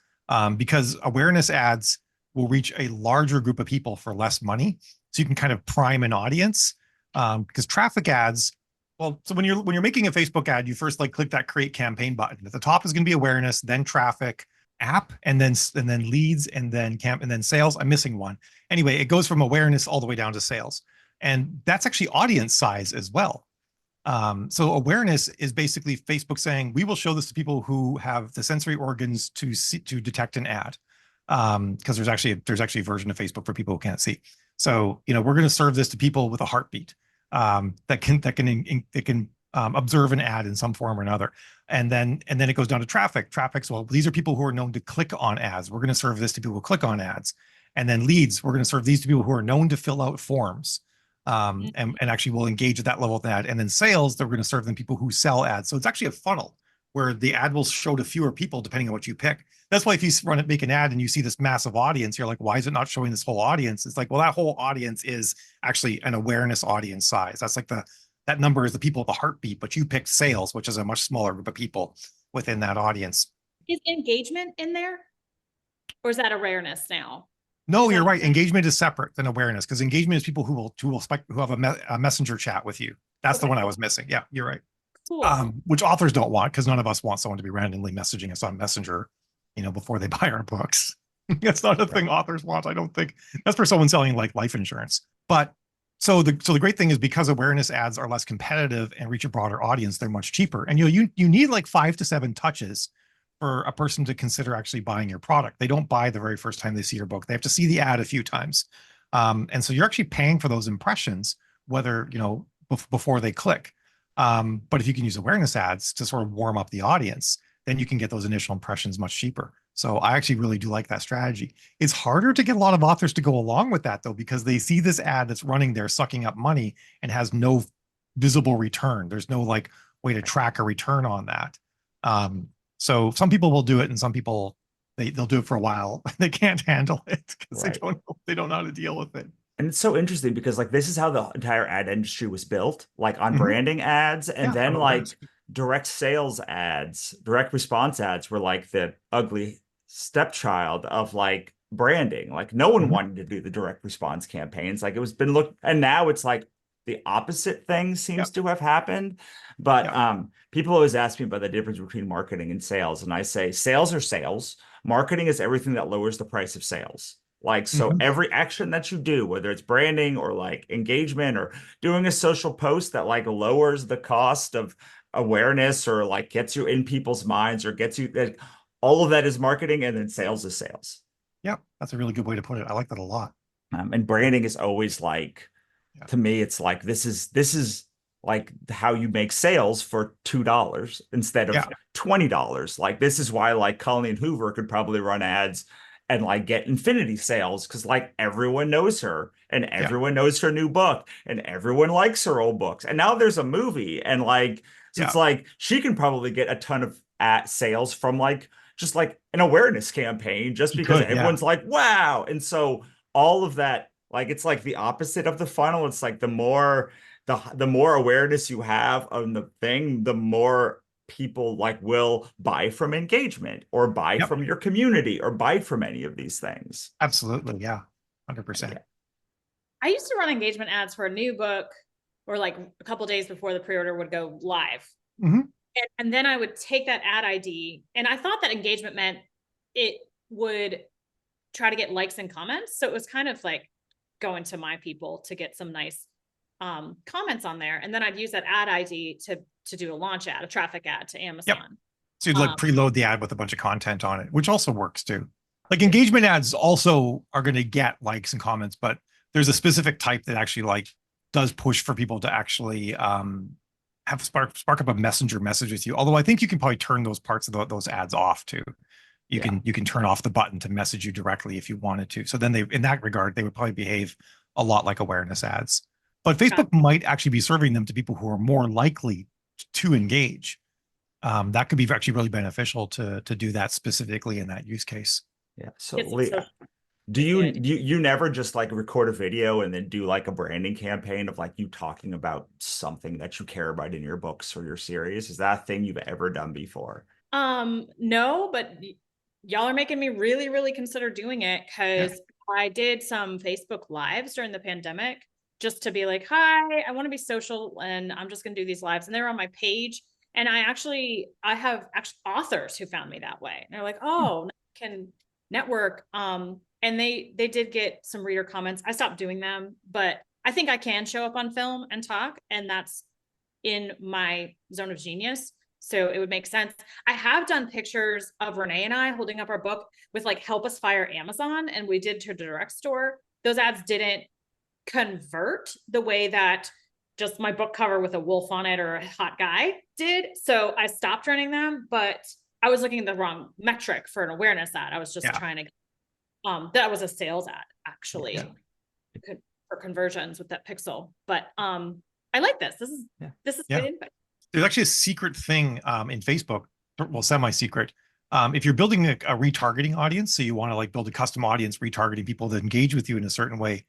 because awareness ads will reach a larger group of people for less money. So you can kind of prime an audience because traffic ads, well, so when you're making a Facebook ad, you first like click that create campaign button. At the top is going to be awareness, then traffic, app, and then leads, and then sales. I'm missing one. Anyway, it goes from awareness all the way down to sales. And that's actually audience size as well. So awareness is basically Facebook saying, we will show this to people who have the sensory organs to see, to detect an ad. Because there's actually a version of Facebook for people who can't see. So, we're going to serve this to people with a heartbeat, that can observe an ad in some form or another. And then it goes down to traffic. Traffic's, well, these are people who are known to click on ads. We're going to serve this to people who click on ads. And then leads, we're going to serve these to people who are known to fill out forms. And actually will engage at that level with that. And then sales, they're going to serve them people who sell ads. So it's actually a funnel where the ad will show to fewer people depending on what you pick. That's why if you make an ad and you see this massive audience, you're like, why is it not showing this whole audience? It's like, well, that whole audience is actually an awareness audience size. That's like that number is the people with the heartbeat, but you picked sales, which is a much smaller group of people within that audience. Is engagement in there? Or is that awareness now? No, you're right. Engagement is separate than awareness, because engagement is people who have a messenger chat with you. That's the one I was missing. Yeah, you're right. Cool. Which authors don't want, because none of us want someone to be randomly messaging us on Messenger, before they buy our books. That's not a thing authors want. I don't think that's for someone selling like life insurance. But so the great thing is, because awareness ads are less competitive and reach a broader audience, they're much cheaper. And you need like 5 to 7 touches for a person to consider actually buying your product. They don't buy the very first time they see your book. They have to see the ad a few times. And so you're actually paying for those impressions, whether, before they click. But if you can use awareness ads to sort of warm up the audience, then you can get those initial impressions much cheaper. So I actually really do like that strategy. It's harder to get a lot of authors to go along with that, though, because they see this ad that's running there sucking up money and has no visible return. There's no like way to track a return on that. So some people will do it, and some people they'll do it for a while. They can't handle it because they don't know how to deal with it. And it's so interesting because like this is how the entire ad industry was built, like on branding ads, and then like direct sales ads, direct response ads were like the ugly stepchild of like branding. Like no one wanted to do the direct response campaigns. Like it was been looked, and now it's like the opposite thing seems to have happened. But people always ask me about the difference between marketing and sales. And I say sales are sales. Marketing is everything that lowers the price of sales. Like, so every action that you do, whether it's branding or like engagement or doing a social post that like lowers the cost of awareness or like gets you in people's minds or gets you that, all of that is marketing, and then sales is sales. Yeah, that's a really good way to put it. I like that a lot. And branding is always like, to me, it's like, this is like how you make sales for $2 instead of $20. Like, this is why like Colleen Hoover could probably run ads and like get infinity sales, because like everyone knows her and everyone knows her new book and everyone likes her old books. And now there's a movie, and like, so it's like she can probably get a ton of ad sales from like just like an awareness campaign, just because everyone's like, wow. And so all of that, like, it's like the opposite of the funnel. It's like the more awareness you have on the thing, the more people like will buy from engagement or buy from your community or buy from any of these things. Absolutely. Yeah. 100%. I used to run engagement ads for a new book, or like a couple days before the pre-order would go live. And then I would take that ad ID, and I thought that engagement meant it would try to get likes and comments. So it was kind of like going to my people to get some nice comments on there. And then I'd use that ad ID to do a launch ad, a traffic ad to Amazon. So you'd like preload the ad with a bunch of content on it, which also works too. Like engagement ads also are going to get likes and comments, but there's a specific type that actually like does push for people to actually have spark up a messenger message with you. Although I think you can probably turn those parts of those ads off too. You can turn off the button to message you directly if you wanted to. So then in that regard, they would probably behave a lot like awareness ads. But Facebook might actually be serving them to people who are more likely to engage. That could be actually really beneficial to do that specifically in that use case. Yeah. So Leah, do you never just like record a video and then do like a branding campaign of like you talking about something that you care about in your books or your series? Is that a thing you've ever done before? No, but y'all are making me really, really consider doing it, because I did some Facebook lives during the pandemic just to be like, hi, I want to be social and I'm just going to do these lives. And they're on my page. And I have authors who found me that way. And they're like, oh, can network. And they did get some reader comments. I stopped doing them, but I think I can show up on film and talk. And that's in my zone of genius. So it would make sense. I have done pictures of Renee and I holding up our book with like, help us fire Amazon. And we did to the direct store. Those ads didn't convert the way that just my book cover with a wolf on it or a hot guy did. So I stopped running them, but I was looking at the wrong metric for an awareness ad. I was just trying to, that was a sales ad actually for conversions with that pixel. But I like this. This is good input. There's actually a secret thing in Facebook, well, semi-secret. If you're building a retargeting audience, so you want to like build a custom audience retargeting people that engage with you in a certain way,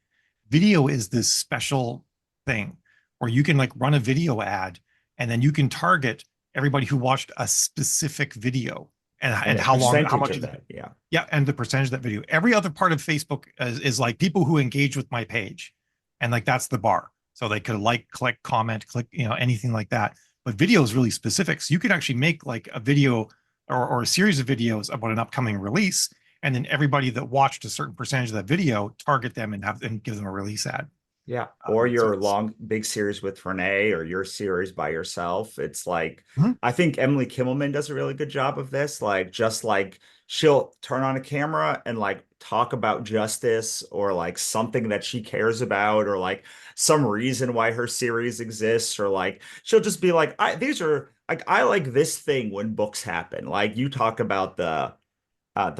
video is this special thing where you can like run a video ad and then you can target everybody who watched a specific video and how long, how much of that. Yeah. And the percentage of that video. Every other part of Facebook is like people who engage with my page. And like, that's the bar. So they could like, click, comment, click, anything like that. But video is really specific. So you can actually make like a video or a series of videos about an upcoming release. And then everybody that watched a certain percentage of that video, target them and give them a release ad. Yeah. Or your long, big series with Renee or your series by yourself. It's like, I think Emily Kimmelman does a really good job of this. Like, just like she'll turn on a camera and like talk about justice or like something that she cares about or like some reason why her series exists, or like she'll just be like, these are like, I like this thing when books happen. Like you talk about the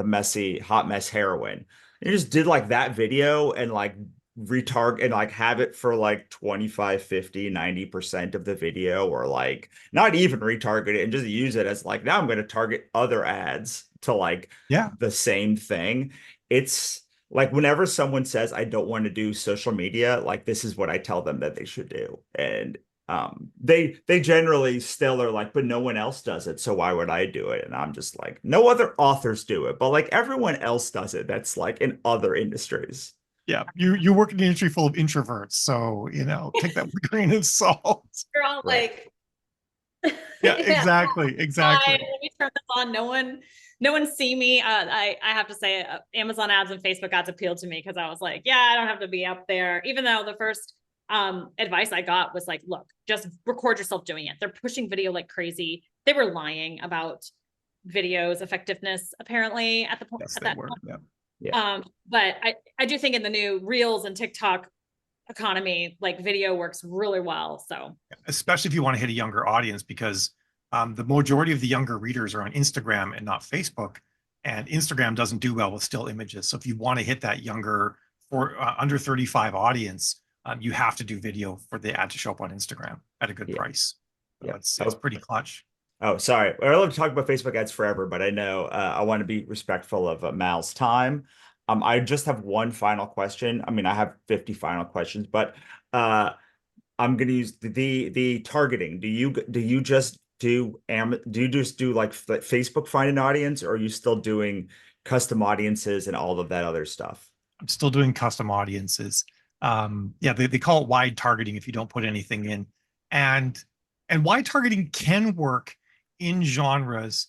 messy hot mess heroine. You just did like that video and like retarget and like have it for like 25, 50, 90% of the video, or like not even retarget it and just use it as like, now I'm going to target other ads to like the same thing. It's like whenever someone says I don't want to do social media, like this is what I tell them that they should do. And they generally still are like, but no one else does it, so why would I do it? And I'm just like, no other authors do it, but like everyone else does it that's like in other industries. Yeah, you work in an industry full of introverts, so take that with a grain of salt. You're all like, yeah, exactly. Let me turn this on. No one see me. I have to say, Amazon ads and Facebook ads appealed to me because I was like, I don't have to be up there. Even though the first advice I got was like, look, just record yourself doing it. They're pushing video like crazy. They were lying about video's effectiveness apparently at the point at that point. But I do think in the new Reels and TikTok economy, like video works really well. So especially if you want to hit a younger audience, because the majority of the younger readers are on Instagram and not Facebook, and Instagram doesn't do well with still images. So if you want to hit that younger or under 35 audience, you have to do video for the ad to show up on Instagram at a good price. So it's pretty clutch. Oh, sorry. I love to talk about Facebook ads forever, but I know I want to be respectful of Mal's time. I just have one final question. I mean, I have 50 final questions, but I'm going to use the targeting. Do you just do like Facebook find an audience, or are you still doing custom audiences and all of that other stuff? I'm still doing custom audiences. They call it wide targeting if you don't put anything in, and wide targeting can work in genres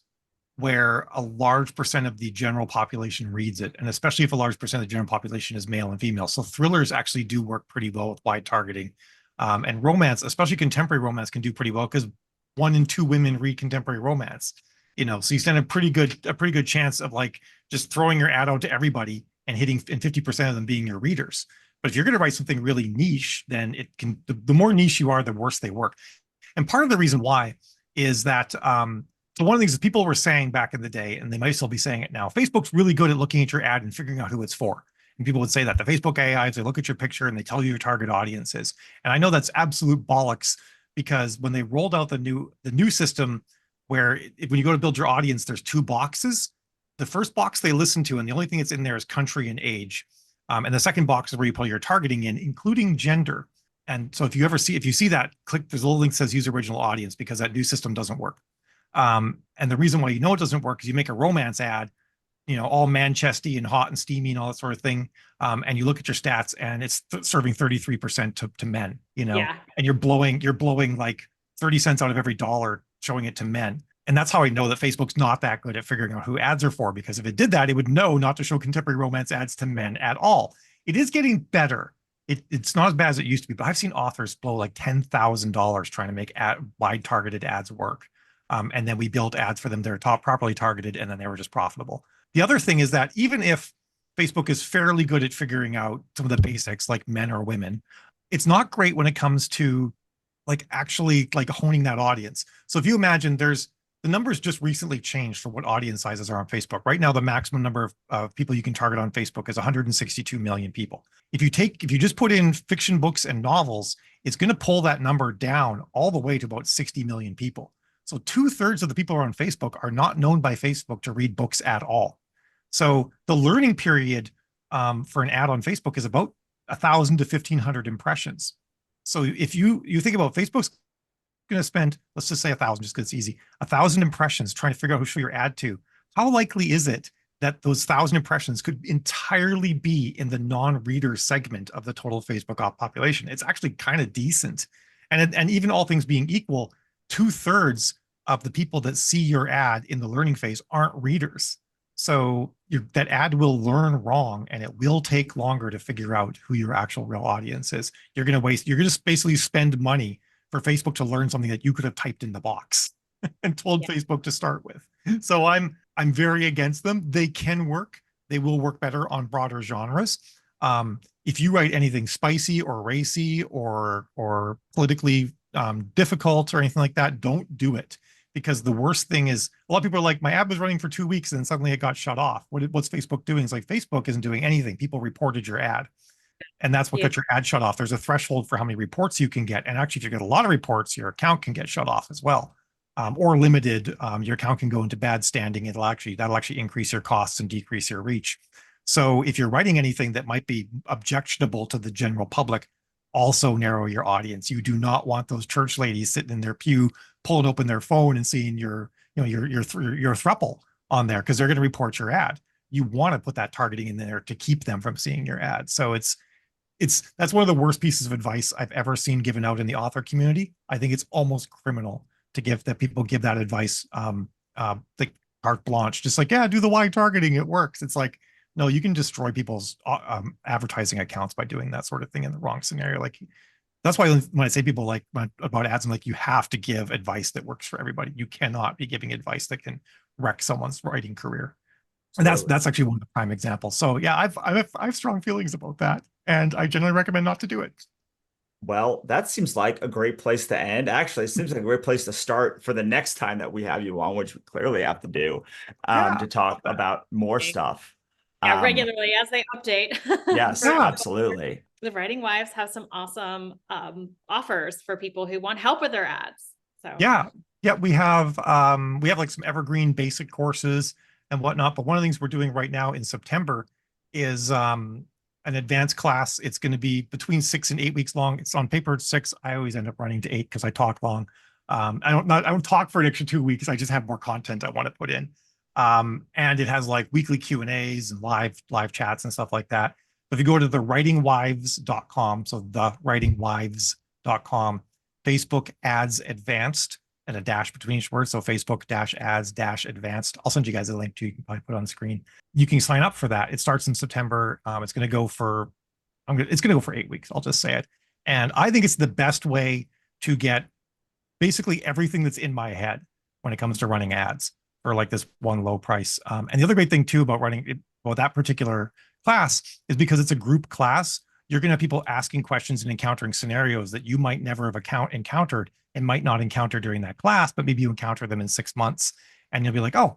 where a large percent of the general population reads it, and especially if a large percent of the general population is male and female. So thrillers actually do work pretty well with wide targeting, and romance, especially contemporary romance, can do pretty well because 1 in 2 women read contemporary romance. So you stand a pretty good chance of like just throwing your ad out to everybody and hitting, and 50% of them being your readers. But if you're going to write something really niche, then it can, the more niche you are, the worse they work. And part of the reason why is that, so one of the things that people were saying back in the day, and they might still be saying it now, Facebook's really good at looking at your ad and figuring out who it's for. And people would say that the Facebook AIs, they look at your picture and they tell you your target audience is. And I know that's absolute bollocks, because when they rolled out the new system where when you go to build your audience, there's 2 boxes. The first box they listen to, and the only thing that's in there is country and age. And the second box is where you put your targeting in, including gender. And so if you see that, click, there's a little link that says use original audience, because that new system doesn't work. And the reason why you know it doesn't work is you make a romance ad, all Manchesty and hot and steamy and all that sort of thing. And you look at your stats and it's serving 33% to men, and you're blowing like 30 cents out of every dollar showing it to men. And that's how I know that Facebook's not that good at figuring out who ads are for, because if it did that, it would know not to show contemporary romance ads to men at all. It is getting better. it's not as bad as it used to be, but I've seen authors blow like $10,000 trying to make wide targeted ads work. And then we built ads for them that are properly targeted, and then they were just profitable. The other thing is that even if Facebook is fairly good at figuring out some of the basics, like men or women, it's not great when it comes to like actually like honing that audience. So if you imagine the numbers just recently changed for what audience sizes are on Facebook. Right now, the maximum number of people you can target on Facebook is 162 million people. If you just put in fiction books and novels, it's going to pull that number down all the way to about 60 million people. So 2/3 of the people who are on Facebook are not known by Facebook to read books at all. So the learning period for an ad on Facebook is about 1,000 to 1,500 impressions. So if you think about Facebook's going to spend, let's just say 1,000, just because it's easy, 1,000 impressions trying to figure out who to show your ad to. How likely is it that those 1,000 impressions could entirely be in the non-reader segment of the total Facebook population? It's actually kind of decent. And even all things being equal, 2/3 of the people that see your ad in the learning phase aren't readers. So that ad will learn wrong, and it will take longer to figure out who your actual real audience is. You're going to basically spend money for Facebook to learn something that you could have typed in the box and told Facebook to start with. So I'm very against them. They can work. They will work better on broader genres. If you write anything spicy or racy or politically difficult or anything like that, don't do it. Because the worst thing is, a lot of people are like, my ad was running for 2 weeks and then suddenly it got shut off. What's Facebook doing? It's like, Facebook isn't doing anything. People reported your ad. And that's what got your ad shut off. There's a threshold for how many reports you can get. And actually, if you get a lot of reports, your account can get shut off as well. Or limited, your account can go into bad standing. That'll actually increase your costs and decrease your reach. So if you're writing anything that might be objectionable to the general public, also narrow your audience. You do not want those church ladies sitting in their pew, pulling open their phone and seeing your throuple on there, because they're going to report your ad. You want to put that targeting in there to keep them from seeing your ad. So that's one of the worst pieces of advice I've ever seen given out in the author community. I think it's almost criminal that people give that advice, like carte blanche, just like, yeah, do the wide targeting, it works. It's like, no, you can destroy people's advertising accounts by doing that sort of thing in the wrong scenario. Like, that's why when I say people like about ads, I'm like, you have to give advice that works for everybody. You cannot be giving advice that can wreck someone's writing career. And that's actually one of the prime examples. So yeah, I have strong feelings about that, and I generally recommend not to do it. Well, that seems like a great place to end. Actually, it seems like a great place to start for the next time that we have you on, which we clearly have to do, to talk about more stuff. Yeah, regularly as they update. Yes, absolutely. The Writing Wives have some awesome offers for people who want help with their ads. So yeah, we have like some evergreen basic courses and whatnot. But one of the things we're doing right now in September is an advanced class. It's going to be between 6 and 8 weeks long. It's on paper, it's 6. I always end up running to 8 because I talk long. I don't talk for an extra 2 weeks. I just have more content I want to put in. And it has like weekly Q&As and live chats and stuff like that. But if you go to thewritingwives.com, so thewritingwives.com, Facebook ads advanced and a dash between each word. So Facebook ads advanced. I'll send you guys a link too. You can probably put it on the screen. You can sign up for that. It starts in September. It's going to go for 8 weeks. I'll just say it. And I think it's the best way to get basically everything that's in my head when it comes to running ads for like this one low price. And the other great thing too about that particular class is because it's a group class, you're going to have people asking questions and encountering scenarios that you might never have encountered and might not encounter during that class, but maybe you encounter them in 6 months and you'll be like, oh,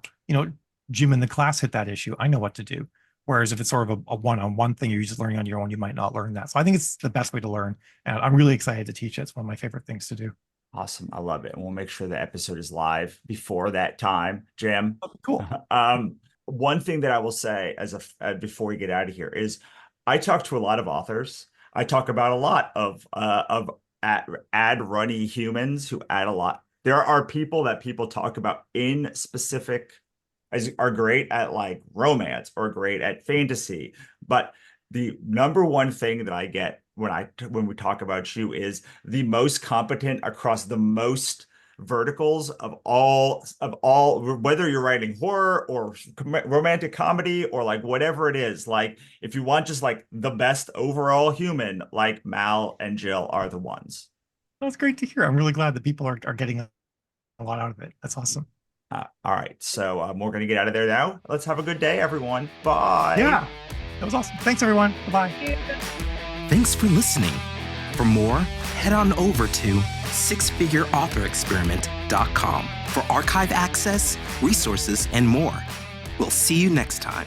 Jim in the class hit that issue. I know what to do. Whereas if it's sort of a one-on-one thing, you're just learning on your own, you might not learn that. So I think it's the best way to learn. And I'm really excited to teach it. It's one of my favorite things to do. Awesome. I love it. And we'll make sure the episode is live before that time, Jim. Oh, cool. One thing that I will say before we get out of here is I talk to a lot of authors. I talk about a lot of ad runny humans who add a lot. There are people that people talk about in specific are great at like romance or great at fantasy. But the number one thing that I get when we talk about you is the most competent across the most verticals of all, whether you're writing horror or romantic comedy or like whatever it is. Like if you want just like the best overall human, like Mal and Jill are the ones. That's great to hear. I'm really glad that people are getting a lot out of it. That's awesome. All right, so we're going to get out of there now. Let's have a good day, everyone. Bye. Yeah, that was awesome. Thanks, everyone. Bye-bye. Thanks for listening. For more, head on over to sixfigureauthorexperiment.com for archive access, resources, and more. We'll see you next time.